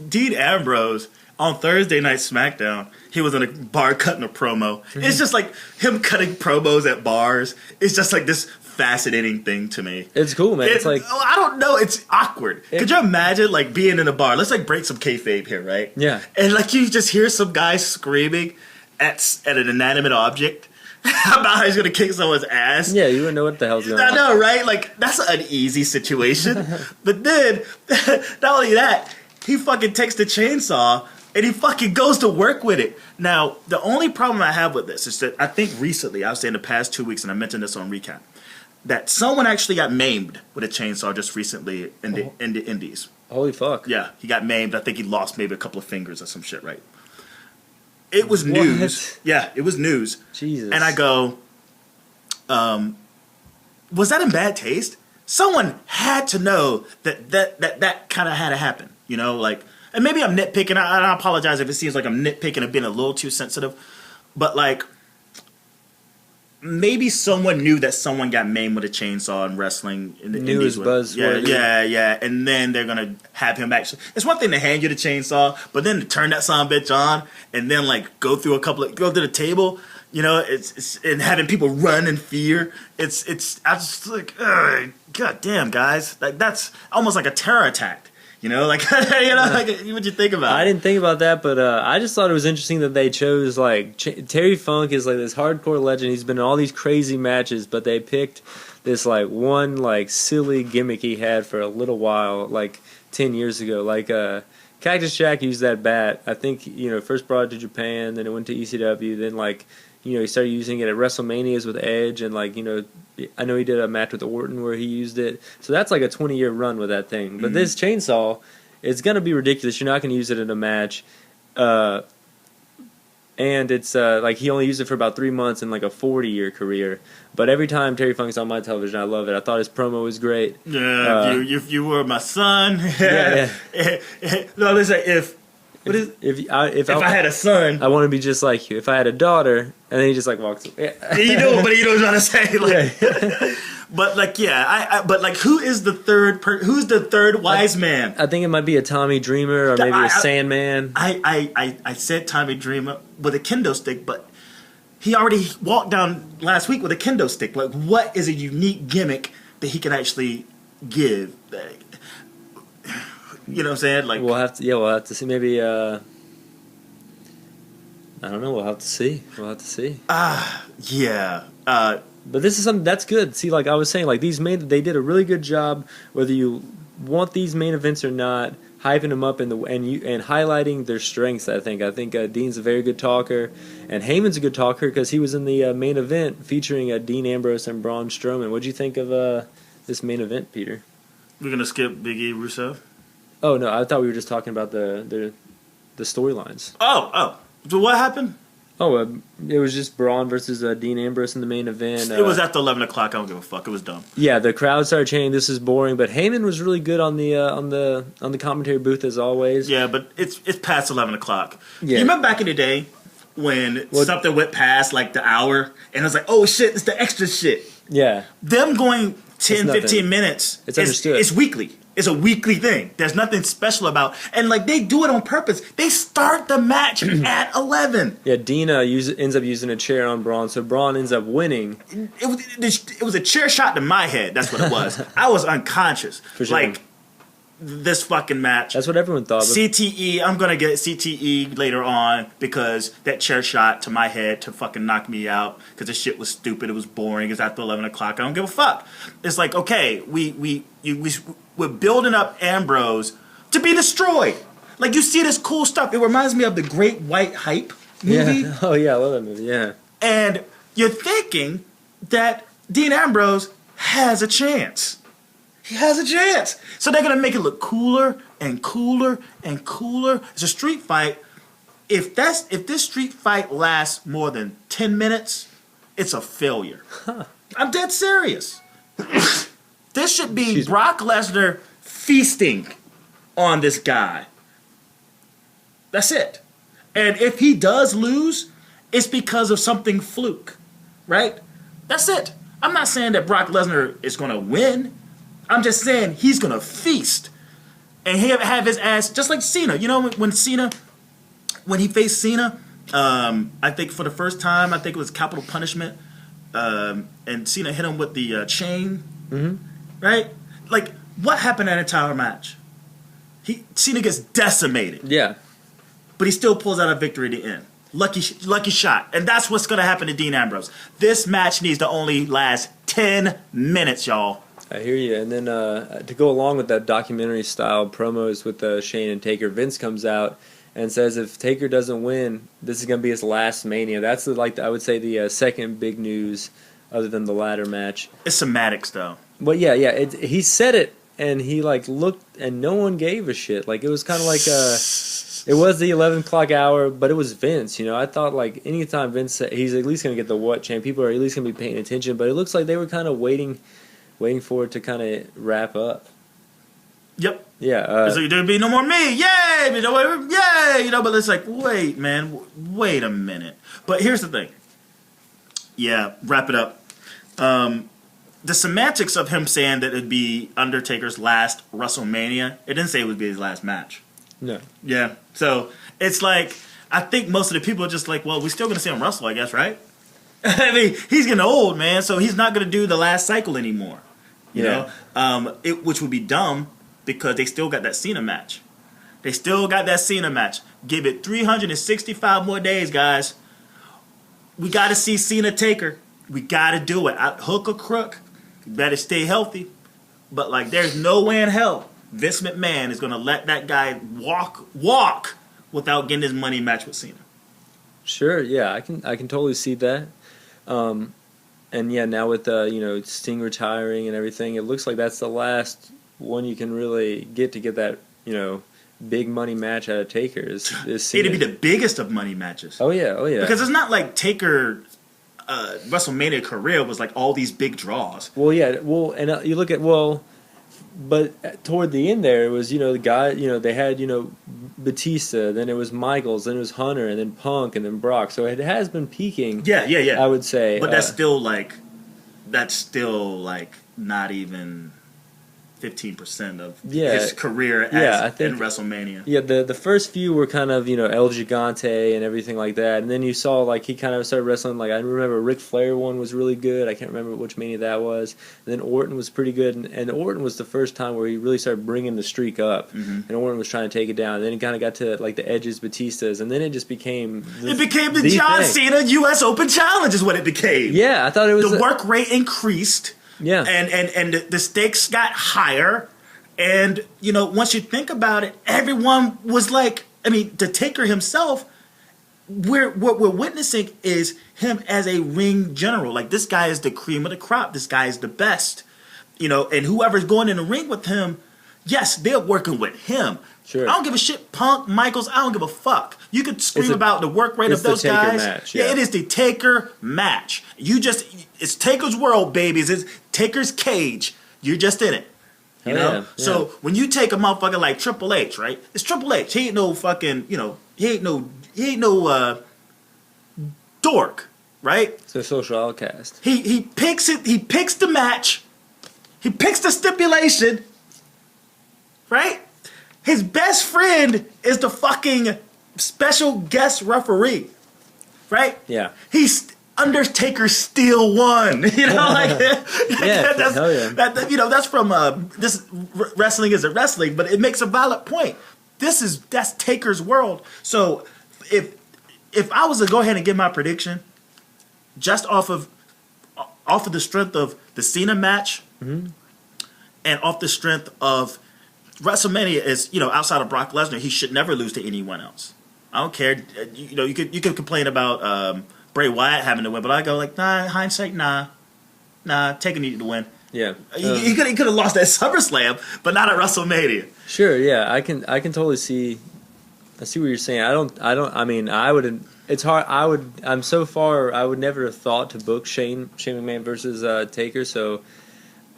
Dean Ambrose on Thursday Night SmackDown, he was in a bar cutting a promo. Mm-hmm. It's just like him cutting promos at bars. It's just like this fascinating thing to me. It's cool, man. It's like I don't know. It's awkward. Could you imagine being in a bar? Let's break some kayfabe here, right? Yeah. And you just hear some guy screaming at an inanimate object about how he's gonna kick someone's ass. Yeah, you wouldn't know what the hell's going on. I know, right? That's an uneasy situation. But then, not only that, he fucking takes the chainsaw and he fucking goes to work with it. Now, the only problem I have with this is that I think recently, I would say in the past 2 weeks, and I mentioned this on Recap, that someone actually got maimed with a chainsaw just recently in the Indies. Holy fuck. Yeah, he got maimed. I think he lost maybe a couple of fingers or some shit, right? It was news. Yeah, it was news. Jesus. And I go, was that in bad taste? Someone had to know that kind of had to happen. And maybe I'm nitpicking. I apologize if it seems like I'm nitpicking and being a little too sensitive. But maybe someone knew that someone got maimed with a chainsaw in wrestling. Knew his buzz. Yeah. And then they're going to have him actually. It's one thing to hand you the chainsaw, but then to turn that son of a bitch on and then go through go to the table. It's and having people run in fear. I just God damn, guys. That's almost like a terror attack. What'd you think about it? I didn't think about that, but I just thought it was interesting that they chose Terry Funk is this hardcore legend. He's been in all these crazy matches, but they picked this one silly gimmick he had for a little while, 10 years ago. Cactus Jack used that bat. I think first brought it to Japan, then it went to ECW, then he started using it at WrestleManias with Edge, and I know he did a match with Orton where he used it. So that's a 20-year run with that thing. But this chainsaw, it's going to be ridiculous. You're not going to use it in a match. And it's he only used it for about 3 months in a 40-year career. But every time Terry Funk's on my television, I love it. I thought his promo was great. Yeah, you were my son. Yeah. No, listen, if I had a son, I want to be just like you. If I had a daughter, and then he just walks away. You know, but you know what I'm trying to say. But who is the third? Who's the third wise man? I think it might be a Tommy Dreamer or maybe a Sandman. I said Tommy Dreamer with a kendo stick, but he already walked down last week with a kendo stick. What is a unique gimmick that he can actually give? You know what I'm saying? We'll have to see. Maybe I don't know. We'll have to see. Yeah. But this is something that's good. See, I was saying, they did a really good job. Whether you want these main events or not, hyping them up and highlighting their strengths. I think Dean's a very good talker, and Heyman's a good talker because he was in the main event featuring Dean Ambrose and Braun Strowman. What'd you think of this main event, Peter? We're gonna skip Big E Rusev. Oh no, I thought we were just talking about the storylines. Oh, so what happened? Oh, it was just Braun versus Dean Ambrose in the main event. It was after 11 o'clock. I don't give a fuck. It was dumb. Yeah, the crowd started chanting, "This is boring." But Heyman was really good on the commentary booth as always. Yeah, but it's past 11 o'clock. Yeah. You remember back in the day when something went past the hour, and it was oh shit, it's the extra shit. Yeah. Them going 10, 15 minutes. It's understood. It's weekly. It's a weekly thing. There's nothing special about. And like they do it on purpose. They start the match at 11. Yeah, Dina ends up using a chair on Braun, so Braun ends up winning. It was a chair shot to my head. That's what it was. I was unconscious. For sure. Like this fucking match. That's what everyone thought. CTE. I'm gonna get CTE later on because that chair shot to my head to fucking knock me out because this shit was stupid. It was boring. It's after 11 o'clock. I don't give a fuck. It's like okay, we're building up Ambrose to be destroyed. Like you see this cool stuff. It reminds me of the Great White Hype movie. Yeah. Oh yeah, I love that movie. Yeah. And you're thinking that Dean Ambrose has a chance. He has a chance. So they're going to make it look cooler and cooler and cooler. It's a street fight. If this street fight lasts more than 10 minutes, it's a failure. Huh. I'm dead serious. This should be Brock Lesnar feasting on this guy. That's it. And if he does lose, it's because of something fluke, right? That's it. I'm not saying that Brock Lesnar is going to win. I'm just saying he's going to feast. And he'll have his ass, just like Cena. You know, when he faced Cena, I think for the first time, I think it was Capital Punishment, and Cena hit him with the chain, right? Like, what happened in that entire match? Cena gets decimated. Yeah. But he still pulls out a victory at the end. Lucky shot. And that's what's going to happen to Dean Ambrose. This match needs to only last 10 minutes, y'all. I hear you. And then to go along with that documentary-style promos with Shane and Taker, Vince comes out and says if Taker doesn't win, this is going to be his last Mania. That's I would say the second big news other than the ladder match. It's semantics, though. Well, yeah. He said it, and he looked, and no one gave a shit. Like it was kind of like it was the 11 o'clock hour, but it was Vince. You know, I thought like anytime Vince said he's at least going to get the what chant, people are at least going to be paying attention. But it looks like they were kind of waiting for it to kind of wrap up. Yep. Yeah. So there'd be no more me. Yay! Yay! You know, but it's like, wait, man. Wait a minute. But here's the thing. Yeah, wrap it up. The semantics of him saying that it'd be Undertaker's last WrestleMania, it didn't say it would be his last match. No. Yeah. So it's like, I think most of the people are just like, well, we're still going to see him wrestle, I guess, right? I mean, he's getting old, man, so he's not going to do the last cycle anymore. You know? Which would be dumb because they still got that Cena match. Give it 365 more days, guys. We got to see Cena Taker. We got to do it. Hook or crook, you better stay healthy. But, like, there's no way in hell Vince McMahon is going to let that guy walk without getting his money match with Cena. Sure, yeah, I can totally see that. And yeah, now with Sting retiring and everything, it looks like that's the last one you can really get that big money match out of Taker. Is Cena. It'd be the biggest of money matches. Oh yeah. Because it's not like Taker WrestleMania career was like all these big draws. Well, yeah. Well, and you look at but toward the end there, it was the guy. They had Batista, then it was Michaels, then it was Hunter, and then Punk, and then Brock. So it has been peaking. Yeah. I would say, but that's still like not even 15% of his career in WrestleMania. Yeah, the first few were kind of, El Gigante and everything like that. And then you saw, like, he kind of started wrestling. Like, I remember Ric Flair one was really good. I can't remember which Mania that was. And then Orton was pretty good. And Orton was the first time where he really started bringing the streak up. Mm-hmm. And Orton was trying to take it down. And then it kind of got to, like, the Edges, Batistas. And then it just became the John Cena U.S. Open Challenge is what it became. Yeah, I thought it was... The work rate increased. Yeah. And the stakes got higher. And, once you think about it, everyone was like, the Taker himself, what we're witnessing is him as a ring general. Like, this guy is the cream of the crop. This guy is the best. And whoever's going in the ring with him, yes, they're working with him. Sure. I don't give a shit, Punk, Michaels, I don't give a fuck. You could scream about the work rate of those guys. Match, yeah, it is the Taker match. It's Taker's world, babies. It's Taker's cage. You're just in it. You know? Yeah. So when you take a motherfucker like Triple H, right? It's Triple H. He ain't no fucking, he ain't no dork. right? It's a social outcast. He picks it. He picks the match. He picks the stipulation, right? His best friend is the fucking special guest referee, right? Yeah. He's Undertaker still won. You know, like Yeah, that's, hell yeah. that's from this wrestling isn't wrestling, but it makes a valid point. That's Taker's world. So if I was to go ahead and give my prediction, just off of the strength of the Cena match, and off the strength of WrestleMania is, outside of Brock Lesnar, he should never lose to anyone else. I don't care. You could complain about Bray Wyatt having to win, but I go like, hindsight, Taker needed to win. Yeah. He could have lost at SummerSlam, but not at WrestleMania. Sure, yeah. I can totally see. I see what you're saying. I mean, I would. It's hard. I'm so far. I would never have thought to book Shane McMahon versus Taker. So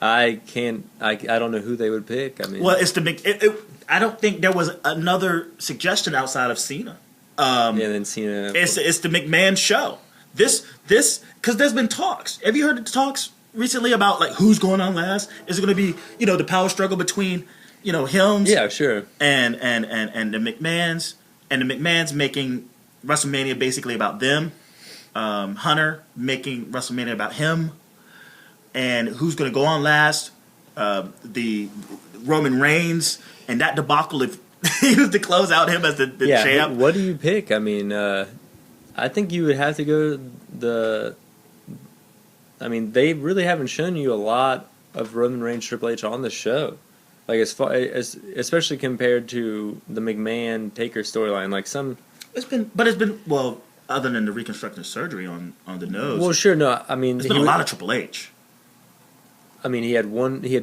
I can't. I don't know who they would pick. I mean, well, it's I don't think there was another suggestion outside of Cena. and then Cena. It's the McMahon show. This because there's been talks. Have you heard the talks recently about like who's going on last? Is it going to be the power struggle between him? Yeah, sure. And the McMahons, and the McMahons making WrestleMania basically about them. Hunter making WrestleMania about him. And who's going to go on last? The Roman Reigns and that debacle if he was to close out him as the champ. What do you pick? I mean, I think you would have to go I mean, they really haven't shown you a lot of Roman Reigns Triple H on the show. Like as far as especially compared to the McMahon Taker storyline, like some. It's been other than the reconstructive surgery on the nose. Well, sure, no, I mean, there's been a lot of Triple H. I mean, he had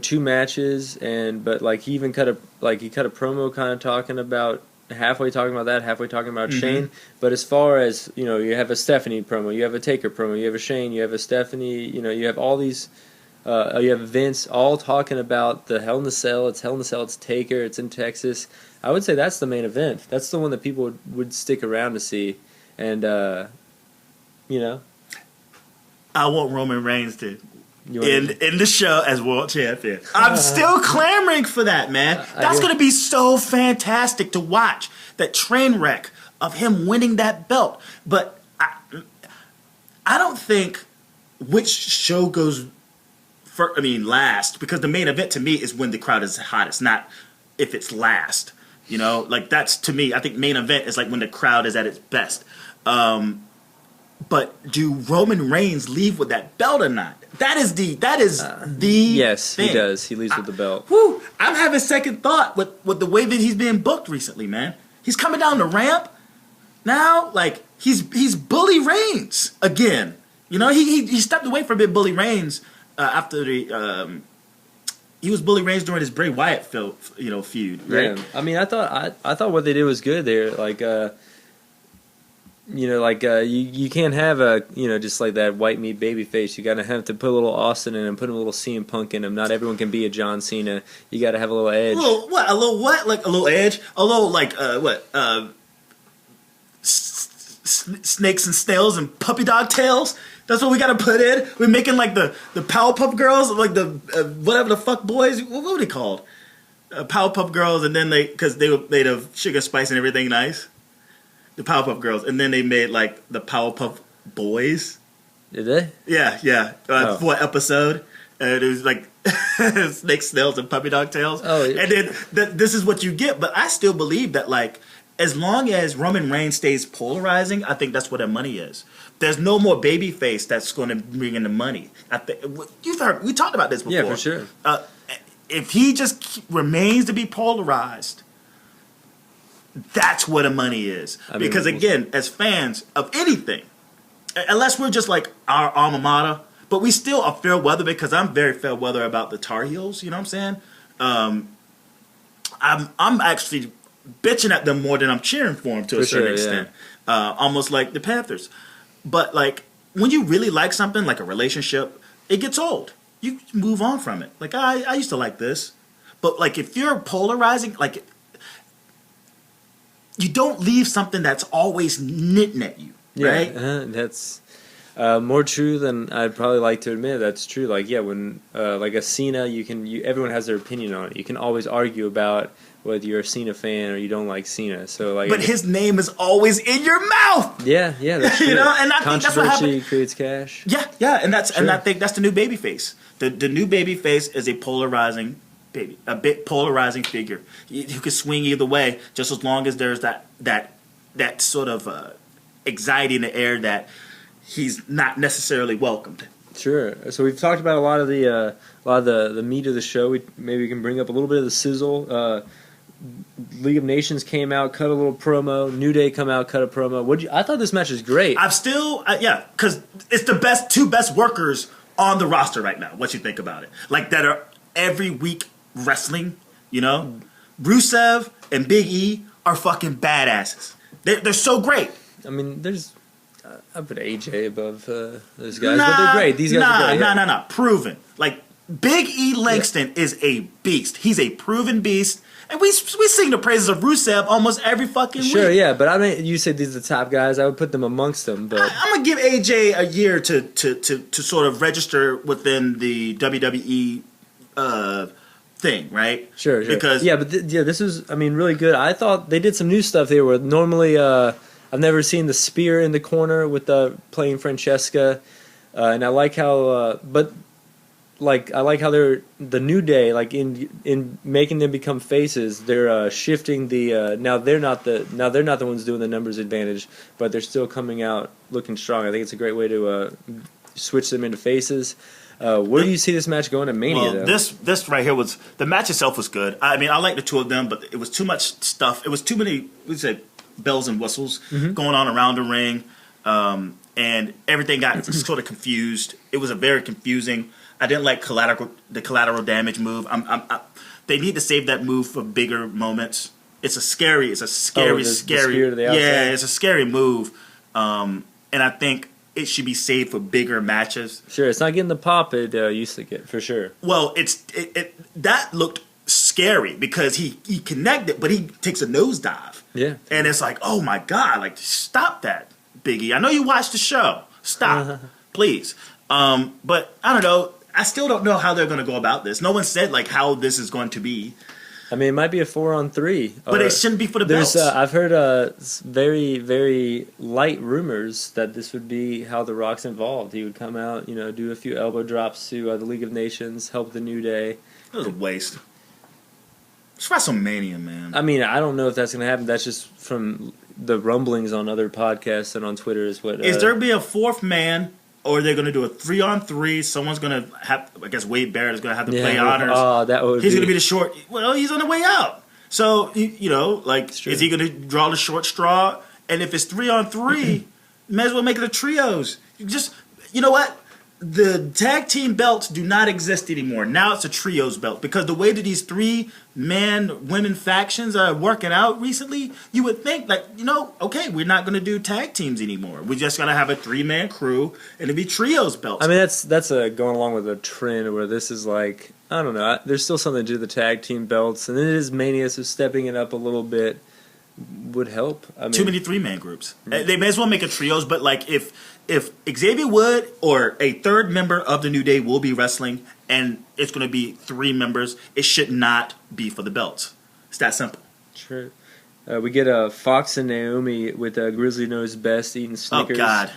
2 matches, but like he even cut a promo kind of talking about halfway talking about Shane. But as far as you have a Stephanie promo, you have a Taker promo, you have a Shane, you have a Stephanie, you have all these. You have Vince all talking about the Hell in the Cell. It's Hell in the Cell. It's Taker. It's in Texas. I would say that's the main event. That's the one that people would stick around to see. And, I want Roman Reigns to end the show as world champion. I'm still clamoring for that, man. That's going to be so fantastic to watch. That train wreck of him winning that belt. But I don't think which show goes last, because the main event to me is when the crowd is hottest, not if it's last. Like that's to me. I think main event is like when the crowd is at its best. But do Roman Reigns leave with that belt or not? That is the yes, thing. He does. He leaves with the belt. I'm having second thought with the way that he's being booked recently, man. He's coming down the ramp now, like he's Bully Reigns again. He stepped away from being Bully Reigns. After he was Bully Reigns during his Bray Wyatt feud, right? Yeah. I mean, I thought what they did was good there. Like, you can't have just like that white meat baby face. You gotta have to put a little Austin in and put a little CM Punk in him. Not everyone can be a John Cena. You gotta have a little edge. A little edge? A little snakes and snails and puppy dog tails? That's what we gotta put in. We're making like the Powerpuff Girls, like the whatever the fuck boys. What were they called? Powerpuff Girls, and then because they were made of sugar, spice, and everything nice. The Powerpuff Girls, and then they made like the Powerpuff Boys. Did they? Yeah. For an episode, it was like snakes, snails, and puppy dog tails. Oh, yeah. And then this is what you get. But I still believe that like as long as Roman Reigns stays polarizing, I think that's what their money is. There's no more babyface that's going to bring in the money. I think you've heard we talked about this before. Yeah, for sure. If he just remains to be polarized, that's where the money is. Because again, as fans of anything, unless we're just like our alma mater, but we still are fair weather because I'm very fair weather about the Tar Heels. You know what I'm saying? I'm actually bitching at them more than I'm cheering for them to a certain extent. Almost like the Panthers. But like when you really like something, like a relationship, it gets old. You move on from it. Like I used to like this, but like if you're polarizing, like you don't leave something that's always knitting at you, right? Yeah, More true than I'd probably like to admit. That's true. Like, yeah, when like a Cena, everyone has their opinion on it. You can always argue about whether you're a Cena fan or you don't like Cena. So like, but his name is always in your mouth. Yeah, that's true. And I think that's what happened. Controversy creates cash. Yeah, and I think that's the new babyface. The new babyface is a polarizing figure. You can swing either way, just as long as there's that sort of anxiety in the air that he's not necessarily welcomed. Sure. So we've talked about a lot of the meat of the show. Maybe we can bring up a little bit of the sizzle. League of Nations came out, cut a little promo. New Day come out, cut a promo. I thought this match was great. I'm still because it's the two best workers on the roster right now. What you think about it? Like that are every week wrestling. You know, Rusev and Big E are fucking badasses. They're so great. I mean, I put AJ above those guys, but they're great. These guys are great. Nah. Proven. Like, Big E Langston is a beast. He's a proven beast. And we sing the praises of Rusev almost every fucking week. Sure, yeah, but I mean, you said these are the top guys. I would put them amongst them. But I'm going to give AJ a year to sort of register within the WWE thing, right? Sure. Because this was, really good. I thought they did some new stuff there where normally I've never seen the spear in the corner with playing Francesca, and I like how, I like how they're the New Day, like in making them become faces. They're shifting the now they're not the ones doing the numbers advantage, but they're still coming out looking strong. I think it's a great way to switch them into faces. Where do you see this match going at Mania? Well, this right here was the match itself was good. I mean, I like the two of them, but it was too much stuff. It was too many. We said bells and whistles going on around the ring, and everything got sort of confused. It was a very confusing. I didn't like the collateral damage move. They need to save that move for bigger moments. It's a scary. The spear to the outside. Yeah, it's a scary move, and I think it should be saved for bigger matches. Sure, it's not getting the pop it used to get, for sure. Well, that looked scary because he connected, but he takes a nosedive. Yeah. And it's like, oh my God, like, stop that, Biggie. I know you watched the show. Stop, please. But I don't know. I still don't know how they're going to go about this. No one said, like, how this is going to be. I mean, it might be a 4-on-3. But it shouldn't be for the belts. I've heard very, very light rumors that this would be how The Rock's involved. He would come out, do a few elbow drops to the League of Nations, help the New Day. It was a waste. It's WrestleMania, man. I mean, I don't know if that's going to happen. That's just from the rumblings on other podcasts and on Twitter is what... Is there be a fourth man... Or they're going to do a 3-on-3. Someone's going to have, I guess Wade Barrett is going to have to play honors. Oh, that would He's going to be the short. Well, he's on the way out. So, is he going to draw the short straw? And if it's 3-on-3, you may as well make it a trios. You know what? The tag team belts do not exist anymore. Now it's a trios belt. Because the way that these 3-man-women factions are working out recently, you would think, okay, we're not going to do tag teams anymore. We just got to have a 3-man crew and it'd be trios belts. I mean, that's going along with a trend where this is like, I don't know, there's still something to do with the tag team belts. And then it is Mania, so stepping it up a little bit would help. I mean, too many 3-man groups. They may as well make a trios, but if Xavier Wood or a third member of the New Day will be wrestling and it's going to be 3 members, it should not be for the belts. It's that simple. Sure. We get Fox and Naomi with Grizzly Knows Best eating Snickers. Oh, God.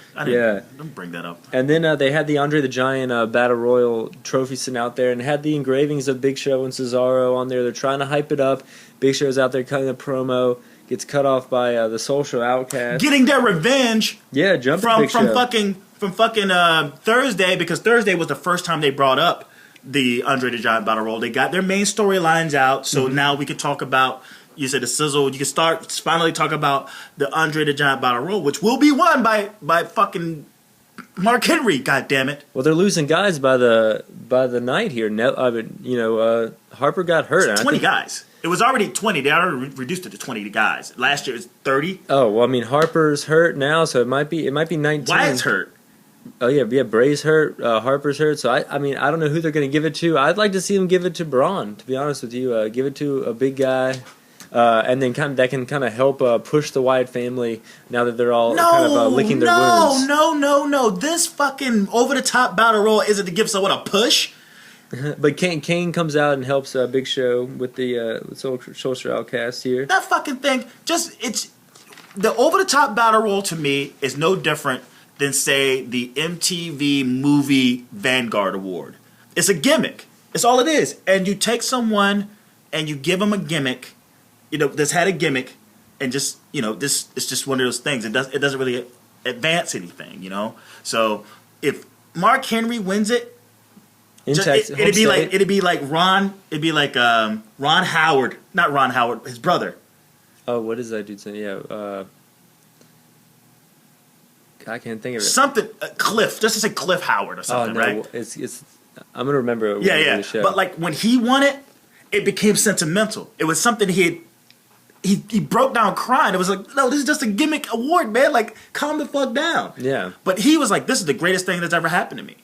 Don't bring that up. And then they had the Andre the Giant Battle Royal trophy sitting out there and had the engravings of Big Show and Cesaro on there. They're trying to hype it up. Big Show's out there cutting a promo. Gets cut off by the Social Outcast. Getting their revenge. Yeah, from fucking Thursday, because Thursday was the first time they brought up the Andre the Giant Battle Royal. They got their main storylines out, so now we can talk about. You said the sizzle. You can finally talk about the Andre the Giant Battle Royal, which will be won by fucking Mark Henry. God damn it! Well, they're losing guys by the night here. Harper got hurt. It's 20 guys. It was already 20. They already reduced it to 20 guys. Last year it was 30. Oh, well, I mean, Harper's hurt now, so it might be 19. Wyatt's hurt. Oh, yeah, Bray's hurt. Harper's hurt. So, I don't know who they're going to give it to. I'd like to see them give it to Braun, to be honest with you. Give it to a big guy. and then that can kind of help push the Wyatt family now that they're all kind of licking their wounds. No. This fucking over-the-top battle royal isn't to give someone a push. But Kane comes out and helps Big Show with the Social Outcast here. That fucking thing, it's the over-the-top battle royal to me is no different than, say, the MTV Movie Vanguard Award. It's a gimmick. It's all it is. And you take someone and you give them a gimmick, that's had a gimmick, and just, this it's just one of those things. It doesn't really advance anything, So if Mark Henry wins it, it'd be like Ron Howard, not Ron Howard, his brother. Oh, what is that dude's name? Yeah, I can't think of it. Something Cliff, just to say Cliff Howard or something, right? It's I'm gonna remember it. Yeah. But like when he won it, it became sentimental. It was something he broke down crying. It was like, no, this is just a gimmick award, man. Like, calm the fuck down. Yeah. But he was like, this is the greatest thing that's ever happened to me.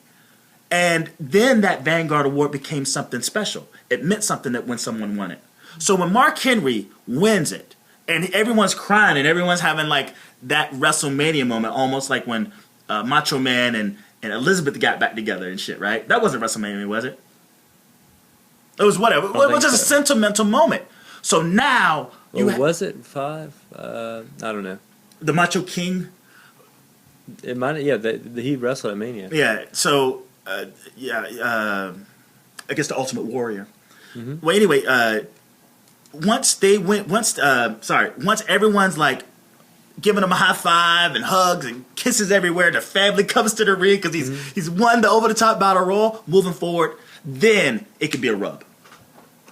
And then that Vanguard Award became something special. It meant something that when someone won it. So when Mark Henry wins it, and everyone's crying and everyone's having like that WrestleMania moment, almost like when Macho Man and Elizabeth got back together and shit, right? That wasn't WrestleMania, was it? It was whatever. It was just a sentimental moment. So now... was it 5? I don't know. The Macho King? It might. Yeah, he wrestled at Mania. Yeah, so... I guess the Ultimate Warrior. Mm-hmm. Well, anyway, once everyone's like giving him a high five and hugs and kisses everywhere, the family comes to the ring because he's won the over the top battle royal. Moving forward, then it could be a rub.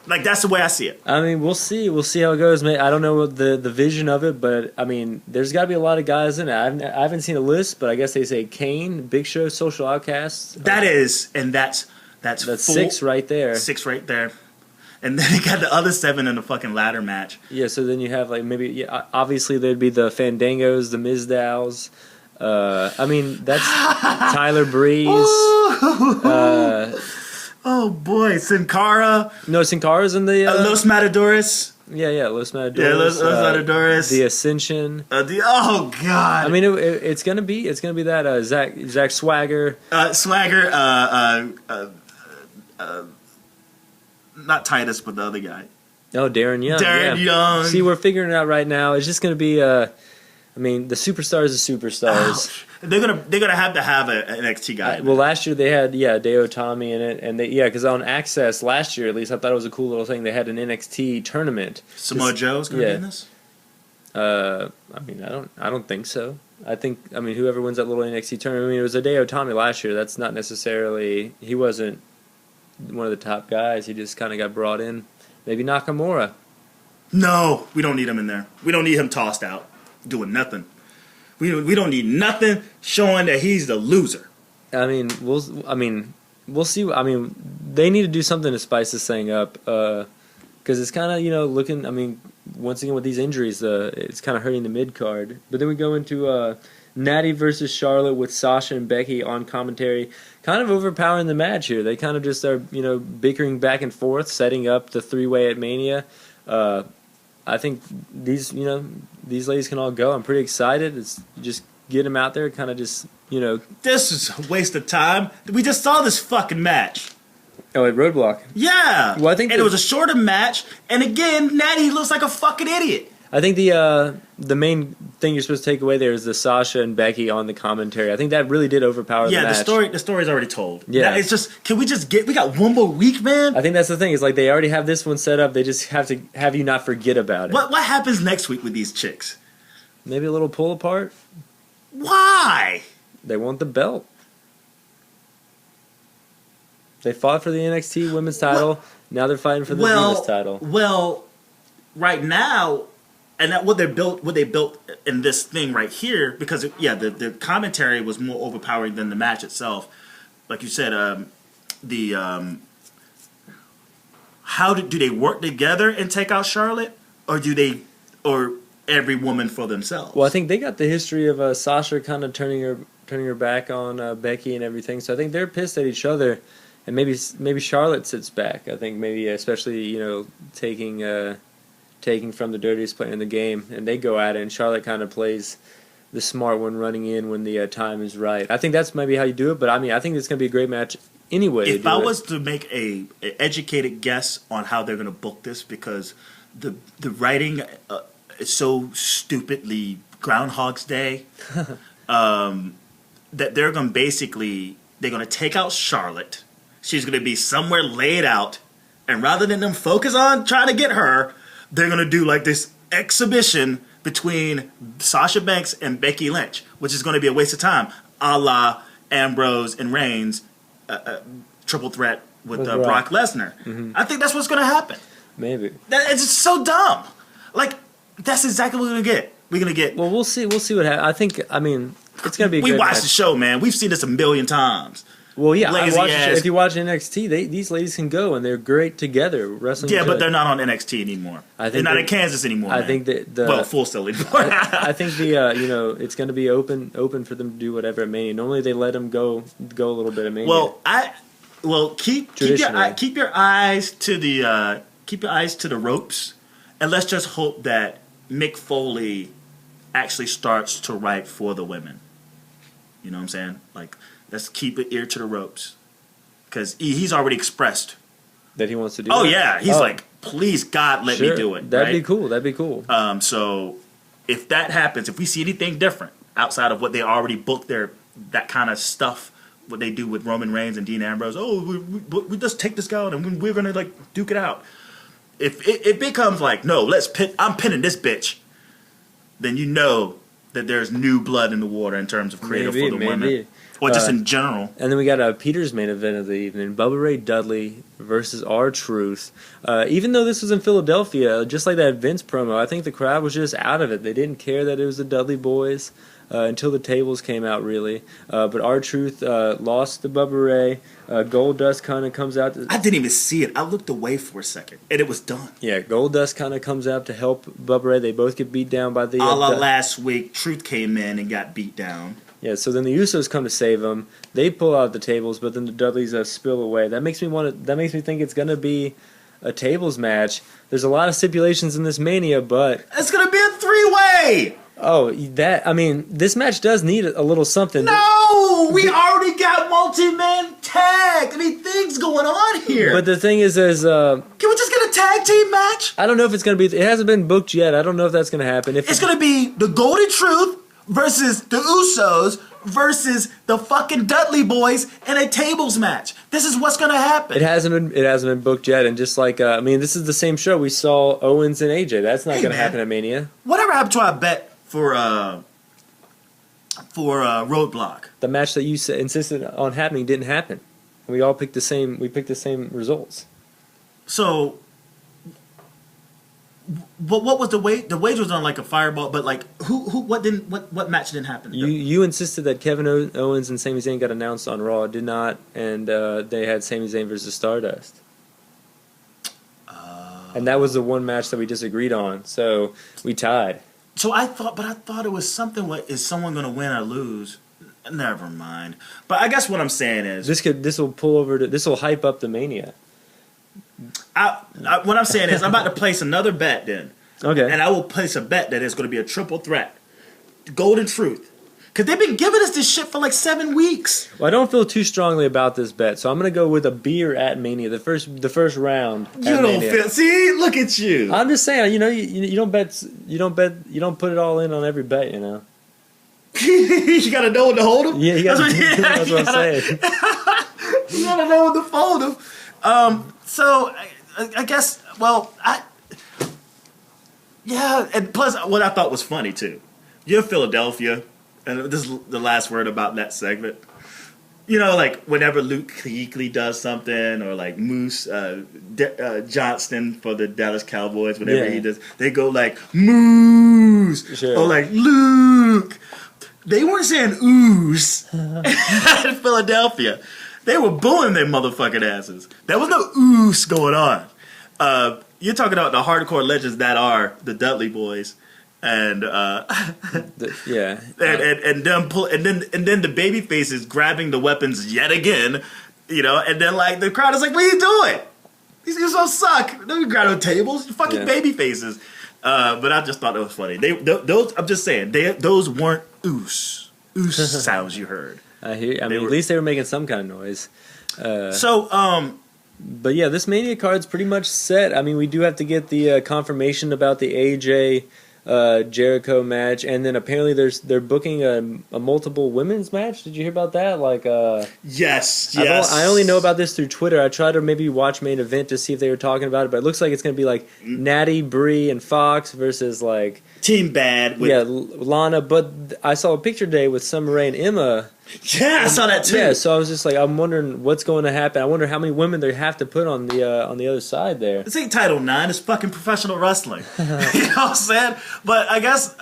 Like, that's the way I see it. I mean, we'll see. We'll see how it goes. I don't know the vision of it, but I mean, there's got to be a lot of guys in it. I haven't seen a list, but I guess they say Kane, Big Show, Social Outcasts. That's 6 right there. 6 right there. And then you got the other 7 in the fucking ladder match. Yeah, so then you have like maybe obviously there'd be the Fandangos, the Mizdows. I mean, that's Tyler Breeze. Oh boy, Sin Cara. No, Sin Cara's in the Los Matadores. Yeah, Los Matadores. Yeah, Los Matadores. The Ascension. Oh god. I mean, it's gonna be that Zach Swagger. Swagger. Not Titus, but the other guy. Oh, Darren Young. Darren Young. See, we're figuring it out right now. It's just gonna be I mean, the superstars are superstars. Ouch. They're gonna have to have an NXT guy. Well, last year they had Deo Tommy in it, and because on Access last year at least I thought it was a cool little thing. They had an NXT tournament. Samoa Joe's gonna be in this. I mean, I don't think so. I mean whoever wins that little NXT tournament. I mean, it was a Deo Tommy last year. That's not necessarily, he wasn't one of the top guys. He just kind of got brought in. Maybe Nakamura. No, we don't need him in there. We don't need him tossed out doing nothing. We don't need nothing showing that he's the loser. I mean, we'll see. I mean, they need to do something to spice this thing up because it's kind of looking. I mean, once again with these injuries, it's kind of hurting the mid card. But then we go into Natty versus Charlotte with Sasha and Becky on commentary, kind of overpowering the match here. They kind of just are bickering back and forth, setting up the 3-way at Mania. I think these ladies can all go. I'm pretty excited. It's just get them out there, kind of just This is a waste of time. We just saw this fucking match. Oh, at Roadblock. Yeah. Well, I think it was a shorter match, and again, Natty looks like a fucking idiot. I think the main thing you're supposed to take away there is the Sasha and Becky on the commentary. I think that really did overpower the match. Yeah, the story's already told. Yeah. Now, it's just, we got one more week, man? I think that's the thing. Is like they already have this one set up. They just have to have you not forget about it. What happens next week with these chicks? Maybe a little pull apart. Why? They want the belt. They fought for the NXT women's title. Now they're fighting for the Divas title. Well, right now, and that what they built in this thing right here, because the commentary was more overpowering than the match itself. Like you said, how do they work together and take out Charlotte, or every woman for themselves? Well, I think they got the history of Sasha kind of turning her back on Becky and everything. So I think they're pissed at each other, and maybe Charlotte sits back. I think maybe especially taking taking from the dirtiest player in the game, and they go at it, and Charlotte kind of plays the smart one, running in when the time is right. I think that's maybe how you do it, but I mean, I think it's going to be a great match anyway. If I was to make an educated guess on how they're going to book this, because the writing is so stupidly Groundhog's Day, that they're going to take out Charlotte. She's going to be somewhere laid out, and rather than them focus on trying to get her, they're going to do like this exhibition between Sasha Banks and Becky Lynch, which is going to be a waste of time, a la Ambrose and Reigns triple threat with Brock Lesnar. Mm-hmm. I think that's what's going to happen. Maybe. It's just so dumb. Like, that's exactly what we're going to get. We're going to get... Well, we'll see what happens. I mean, it's going to be a We good watched match. the show, man. We've seen this a million times. Well, yeah, Lazy-ass. if you watch NXT, these ladies can go, and they're great together wrestling. Yeah, but they're not on NXT anymore. They're not in Kansas anymore. I man. think that Full Sail anymore. I think it's going to be open for them to do whatever at Mania. Normally they let them go a little bit at Mania. Keep your eyes to the ropes, and let's just hope that Mick Foley actually starts to write for the women. You know what I'm saying? Like, let's keep an ear to the ropes, because he's already expressed that he wants to do. Oh that? yeah, he's like, please God, let me do it. That'd be cool. That'd be cool. So if that happens, if we see anything different outside of what they already booked that kind of stuff, what they do with Roman Reigns and Dean Ambrose, we just take this guy out and we're gonna like duke it out. If it becomes like, no, I'm pinning this bitch, then you know that there's new blood in the water in terms of creative for the women. Or just in general. And then we got Peter's main event of the evening, Bubba Ray Dudley versus R-Truth. Even though this was in Philadelphia, just like that Vince promo, I think the crowd was just out of it. They didn't care that it was the Dudley boys until the tables came out, really. But R-Truth lost to Bubba Ray. Goldust kind of comes out. I didn't even see it. I looked away for a second, and it was done. Yeah, Goldust kind of comes out to help Bubba Ray. They both get beat down by the... last week, Truth came in and got beat down. Yeah, so then the Usos come to save them. They pull out the tables, but then the Dudleys spill away. That makes me think it's gonna be a tables match. There's a lot of stipulations in this Mania, but it's gonna be a 3-way. Oh, this match does need a little something. No, we already got multi-man tag. Things going on here. But the thing is, can we just get a tag team match? I don't know if it's gonna be. It hasn't been booked yet. I don't know if that's gonna happen. It's gonna be the Golden Truth versus the Usos versus the fucking Dudley boys in a tables match. This is what's gonna happen. It hasn't been booked yet, and just like this is the same show we saw Owens and AJ. That's not gonna happen at Mania. Whatever happened to our bet for Roadblock? The match that you insisted on happening didn't happen. We all picked the same. We picked the same results. So, what was the wage? The wage was on like a fireball, but like what match didn't happen? You insisted that Kevin Owens and Sami Zayn got announced on Raw. It did not, and they had Sami Zayn versus Stardust. And that was the one match that we disagreed on, so we tied. So I thought it was something. Is someone going to win or lose? Never mind. But I guess what I'm saying is this will hype up the Mania. What I'm saying is I'm about to place another bet then. Okay. And I will place a bet that it's going to be a triple threat. Golden Truth. Because they've been giving us this shit for like 7 weeks. Well, I don't feel too strongly about this bet, so I'm going to go with a beer at Mania, the first round. You don't feel. See, look at you. I'm just saying, you don't bet, you don't put it all in on every bet, you know. You got to know when to hold them. Yeah, that's what I'm saying. You got to know when to fold them. So I guess, and plus what I thought was funny too. You're Philadelphia, and this is the last word about that segment. You know, like whenever Luke Kuechly does something, or like Moose Johnston for the Dallas Cowboys, whenever he does, they go like Moose, sure. Or like Luke. They weren't saying ooze in Philadelphia. They were booing their motherfucking asses. There was no ooze going on. You're talking about the hardcore legends that are the Dudley boys, and and then the baby faces grabbing the weapons yet again, you know, and then like the crowd is like, "What are you doing? These don't suck. Don't grab the tables, fucking baby faces." But I just thought it was funny. Those I'm just saying, those weren't oos sounds you heard. I hear. At least they were making some kind of noise. But yeah, this Mania card's pretty much set. I mean, we do have to get the confirmation about the AJ Jericho match, and then apparently they're booking a multiple women's match. Did you hear about that? Yes. I only know about this through Twitter. I tried to maybe watch Main Event to see if they were talking about it, but it looks like it's going to be like Natty, Bree, and Fox versus like Team Bad. Lana. But I saw a picture today with Summer Rae and Emma. Yeah, I saw that too. Yeah, so I was just like, I'm wondering what's going to happen. I wonder how many women they have to put on the other side there. This ain't Title IX. It's fucking professional wrestling. You know what I'm saying? But I guess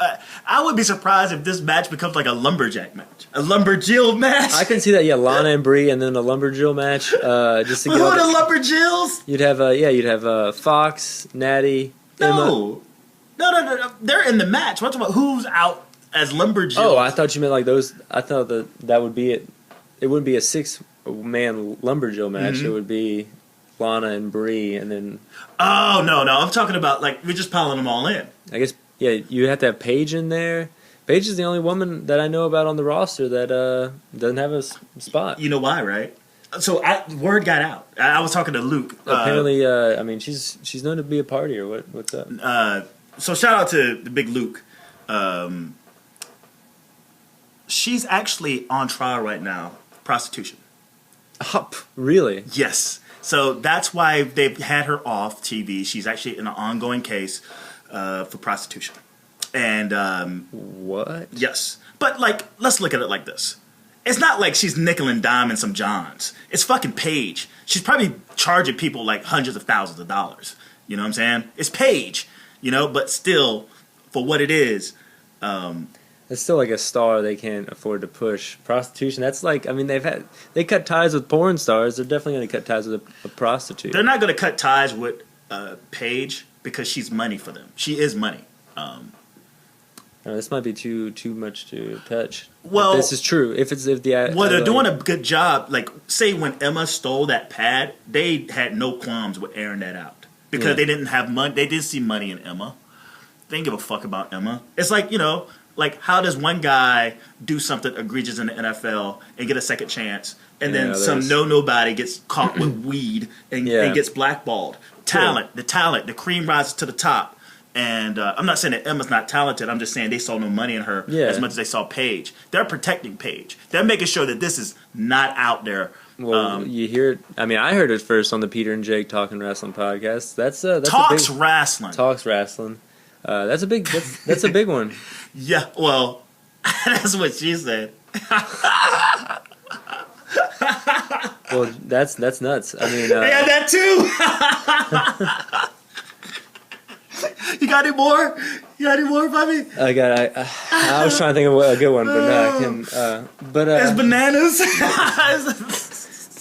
I would be surprised if this match becomes like a lumberjack match, a lumberjill match. I can see that. Yeah, Lana and Bree, and then a lumberjill match. Just to Who are the lumberjills? You'd have Fox, Natty, Emma. No. They're in the match. What's about who's out as lumberjills? Oh, I thought you meant like those. I thought that would be it. It wouldn't be a 6-man lumberjill match. Mm-hmm. It would be Lana and Bree, and then. Oh no! I'm talking about like we're just piling them all in. I guess you have to have Paige in there. Paige is the only woman that I know about on the roster that doesn't have a spot. You know why, right? So word got out. I was talking to Luke. Apparently, I mean, she's known to be a partier. What's up? So shout out to the big Luke. She's actually on trial right now, prostitution. Oh, really? Yes. So that's why they've had her off TV. She's actually in an ongoing case for prostitution. And what? Yes. But like, let's look at it like this. It's not like she's nickel and diming some Johns. It's fucking Paige. She's probably charging people like hundreds of thousands of dollars. You know what I'm saying? It's Paige, but still, for what it is, it's still like a star they can't afford to push. Prostitution, that's like, I mean, they cut ties with porn stars. They're definitely going to cut ties with a prostitute. They're not going to cut ties with Paige because she's money for them. She is money. This might be too much to touch. Well, if this is true. They're doing a good job. Like, say when Emma stole that pad, they had no qualms with airing that out because they didn't have money. They didn't see money in Emma. They didn't give a fuck about Emma. It's like like how does one guy do something egregious in the NFL and get a second chance, and then some nobody gets caught with weed and gets blackballed? The cream rises to the top. And I'm not saying that Emma's not talented. I'm just saying they saw no money in her as much as they saw Paige. They're protecting Paige. They're making sure that this is not out there. Well, you hear it. I mean, I heard it first on the Peter and Jake Talking Wrestling podcast. That's Talks Wrasslin. Talks Wrestling. That's a big one. Yeah. Well, that's what she said. Well, that's nuts. I mean, yeah, that too. You got any more? Bobby? I was trying to think of a good one, but no, I can. It's bananas.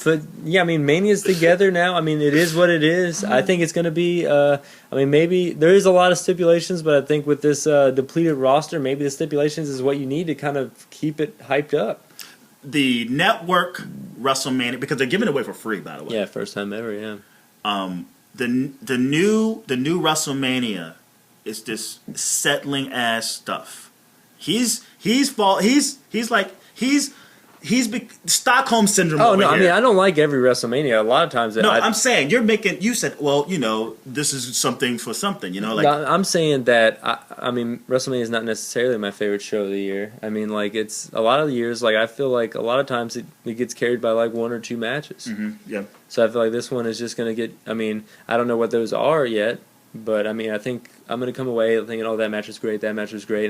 But yeah, I mean, Mania's together now. I mean, it is what it is. I think it's going to be. I mean, maybe there is a lot of stipulations, but I think with this depleted roster, maybe the stipulations is what you need to kind of keep it hyped up. The network WrestleMania, because they're giving it away for free, by the way. Yeah, first time ever. Yeah. The new WrestleMania is this settling ass stuff. He's Stockholm syndrome. Oh no, I mean I don't like every WrestleMania. A lot of times, I'm saying you said, well, this is something for something. I'm saying that I mean WrestleMania is not necessarily my favorite show of the year. I mean, like it's a lot of the years. Like I feel like a lot of times it gets carried by like one or two matches. Mm-hmm. Yeah. So I feel like this one is just gonna get. I mean, I don't know what those are yet. But, I mean, I think I'm going to come away thinking, oh, that match was great, and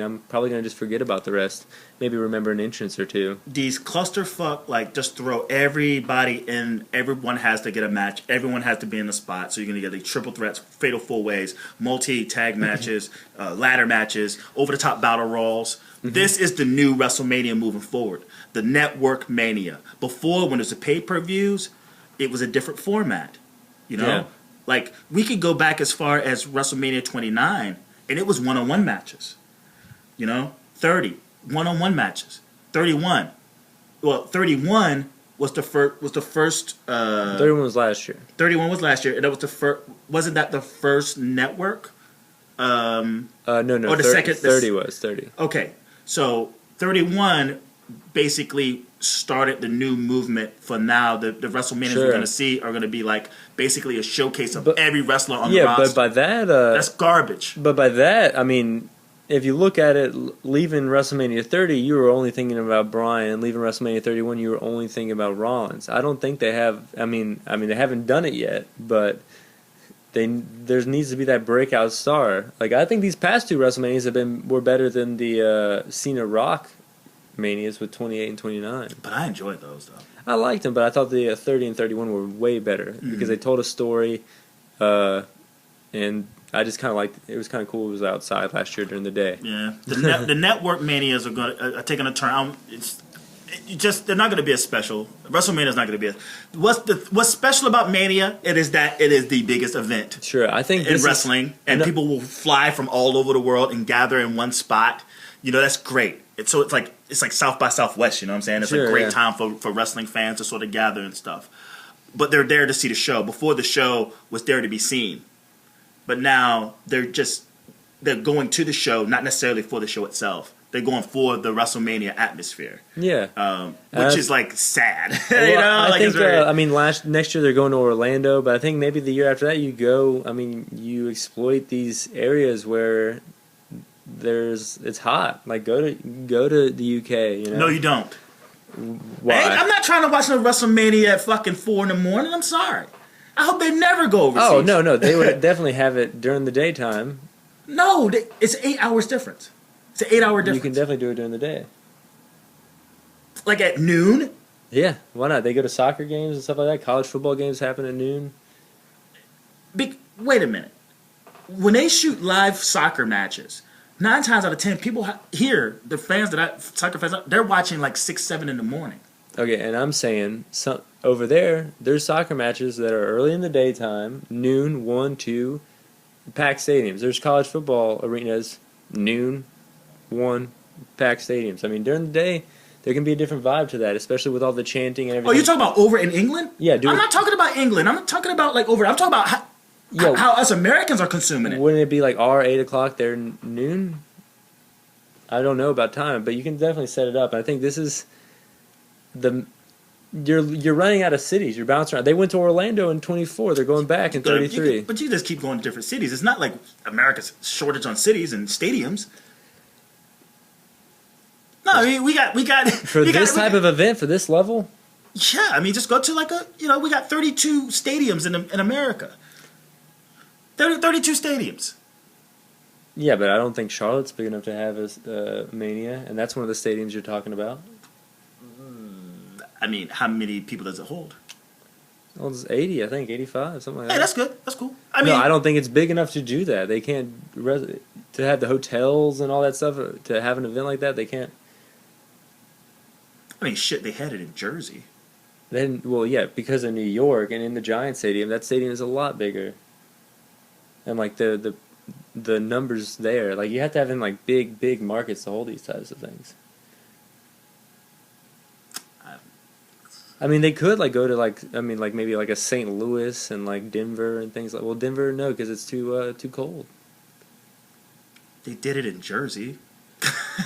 I'm probably going to just forget about the rest. Maybe remember an entrance or two. These clusterfuck, like, just throw everybody in. Everyone has to get a match. Everyone has to be in the spot. So you're going to get the triple threats, fatal four-ways, multi-tag matches, ladder matches, over-the-top battle royals. Mm-hmm. This is the new WrestleMania moving forward. The Network Mania. Before, when it was a pay-per-views, it was a different format. Yeah. Like, we could go back as far as WrestleMania 29, and it was one-on-one matches. 30 one-on-one matches. 31. Well, 31 was the first. 31 was last year. 31 was last year, and that was the first. Wasn't that the first network? No, or the 30 was 30. Okay, so 31 basically started the new movement for now. The WrestleManias we're going to see are going to be like basically a showcase of every wrestler on the roster. Yeah, but by that... that's garbage. But by that, I mean, if you look at it, leaving WrestleMania 30, you were only thinking about Bryan. Leaving WrestleMania 31, you were only thinking about Rollins. I don't think they have... I mean, they haven't done it yet, but... there needs to be that breakout star. Like, I think these past two WrestleManias were better than the Cena Rock Manias with 28 and 29. But I enjoyed those though. I liked them, but I thought the 30 and 31 were way better because they told a story, and I just kind of liked. It was kind of cool. It was outside last year during the day. Yeah, the network manias are taking a turn. They're not going to be as special. WrestleMania is not going to be what's special about Mania. It is that it is the biggest event. Sure, I think in wrestling, and people will fly from all over the world and gather in one spot. That's great. It's like South by Southwest. You know what I'm saying? It's a great time for wrestling fans to sort of gather and stuff. But they're there to see the show. Before the show was there to be seen, but now they're going to the show, not necessarily for the show itself. They're going for the WrestleMania atmosphere. Yeah. Which is like sad. Well, I think, next year they're going to Orlando, but I think maybe the year after that you exploit these areas where it's hot. Like go to the UK, No, you don't. Why? Hey, I'm not trying to watch no WrestleMania at fucking 4 a.m. I'm sorry. I hope they never go overseas. Oh, no. They would definitely have it during the daytime. No, it's 8 hours difference. It's an 8 hour difference. You can definitely do it during the day. Like at noon? Yeah, why not? They go to soccer games and stuff like that. College football games happen at noon. Wait a minute. When they shoot live soccer matches, 9 times out of 10, people here, the fans soccer fans, they're watching like 6, 7 in the morning. Okay, and I'm saying over there's soccer matches that are early in the daytime, noon, 1, 2, packed stadiums. There's college football arenas, noon, 1, packed stadiums. I mean, during the day, there can be a different vibe to that, especially with all the chanting and everything. Oh, you're talking about over in England? Yeah, I'm not talking about England. I'm not talking about like over. I'm talking about how us Americans are consuming it. Wouldn't it be like our 8 o'clock there noon? I don't know about time, but you can definitely set it up. And I think this is you're running out of cities. You're bouncing around. They went to Orlando in 24. They're going back in 33. But you just keep going to different cities. It's not like America's shortage on cities and stadiums. No, I mean we got for this type of event for this level. Yeah, I mean just go to like we got 32 stadiums in America. 32 stadiums. Yeah, but I don't think Charlotte's big enough to have a Mania, and that's one of the stadiums you're talking about. I mean, how many people does it hold? Well, it's 80, I think, 85, something like that. Hey, that's good. That's cool. I don't think it's big enough to do that. They can't to have the hotels and all that stuff to have an event like that. They can't. I mean, shit, they had it in Jersey. Because of New York and in the Giant Stadium, that stadium is a lot bigger. And like the numbers there, like you have to have in like big markets to hold these types of things. I mean, they could like go to maybe like a St. Louis and like Denver and things like. Well, Denver no, because it's too cold. They did it in Jersey.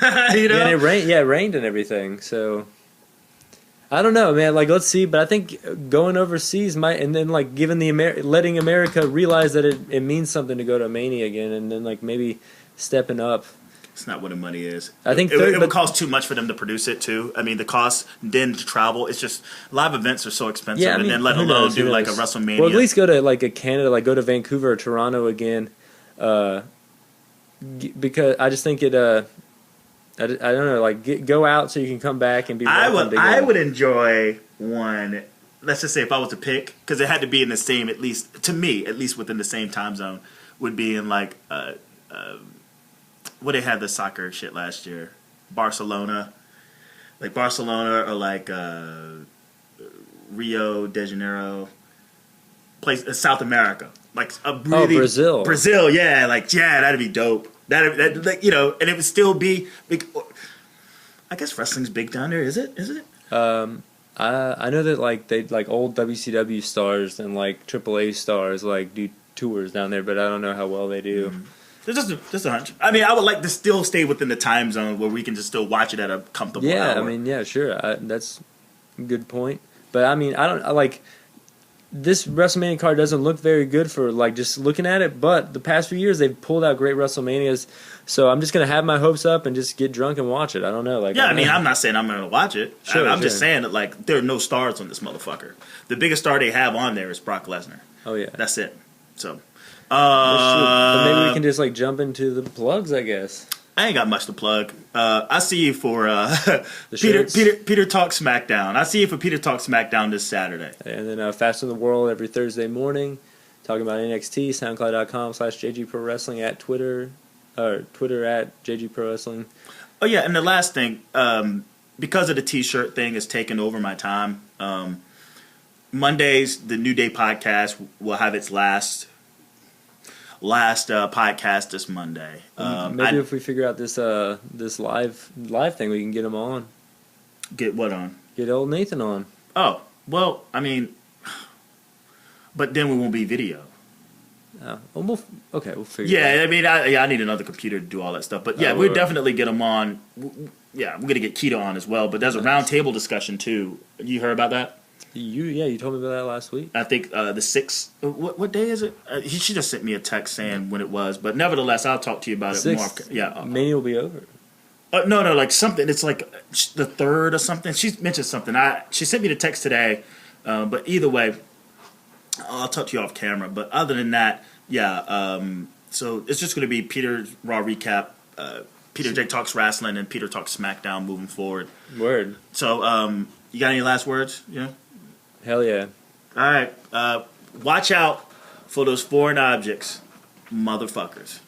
And it rained. Yeah, it rained and everything. So I don't know, man. Like, let's see. But I think going overseas might, and then like letting America realize that it means something to go to Mania again, and then like maybe stepping up. It's not what the money is. I think it would cost too much for them to produce it too. I mean, the cost then to travel. It's just live events are so expensive, yeah, and then let alone do like a WrestleMania. Well, at least go to like a Canada, like go to Vancouver or Toronto again, because I just think it. I don't know, like go out so you can come back and be. I would enjoy one. Let's just say if I was to pick, because it had to be in the same, at least within the same time zone, would be in like what they had the soccer shit last year, Barcelona or like Rio de Janeiro, place South America, like a really Brazil, yeah, that'd be dope. That and it would still be big. I guess wrestling's big down there. Is it? I know that like they like old WCW stars and like AAA stars like do tours down there, but I don't know how well they do. Just a hunch. I mean, I would like to still stay within the time zone where we can just still watch it at a comfortable hour. I mean, yeah, sure. That's a good point. But I mean, I like this WrestleMania card doesn't look very good for like just looking at it. But the past few years they've pulled out great WrestleManias, so I'm just gonna have my hopes up and just get drunk and watch it. I don't know, like yeah. I mean, I'm not saying I'm gonna watch it. Sure, I'm just saying that like there are no stars on this motherfucker. The biggest star they have on there is Brock Lesnar. Oh yeah, that's it. So, but maybe we can just like jump into the plugs, I guess. I ain't got much to plug. I see you for Peter Talk SmackDown. I see you for Peter Talk SmackDown this Saturday. And then Fast in the World every Thursday morning, talking about NXT, SoundCloud.com/JG Pro Wrestling, at Twitter, or Twitter at JG Pro Wrestling. Oh yeah, and the last thing, because of the T-shirt thing is taking over my time. Mondays, the New Day podcast will have its last podcast this Monday. Maybe if we figure out this live thing, we can get him on. Get what on? Get old Nathan on. Oh well, I mean, but then we won't be video. Well, we'll figure. Yeah, it out. I mean, I need another computer to do all that stuff. But yeah, we'll definitely get him on. Yeah, we're gonna get Keto on as well. But there's a round table discussion too. You heard about that? You told me about that last week. I think the 6th. What day is it? She just sent me a text saying when it was. But nevertheless, I'll talk to you about it 6th. more. Yeah, Mania will be over. No, like something. It's like the 3rd or something. She mentioned something. She sent me the text today. But either way, I'll talk to you off camera. But other than that, yeah. So it's just going to be Peter's Raw recap. Peter J Talks Wrasslin and Peter Talks SmackDown moving forward. Word. So you got any last words? Yeah. Hell yeah. All right. Watch out for those foreign objects, motherfuckers.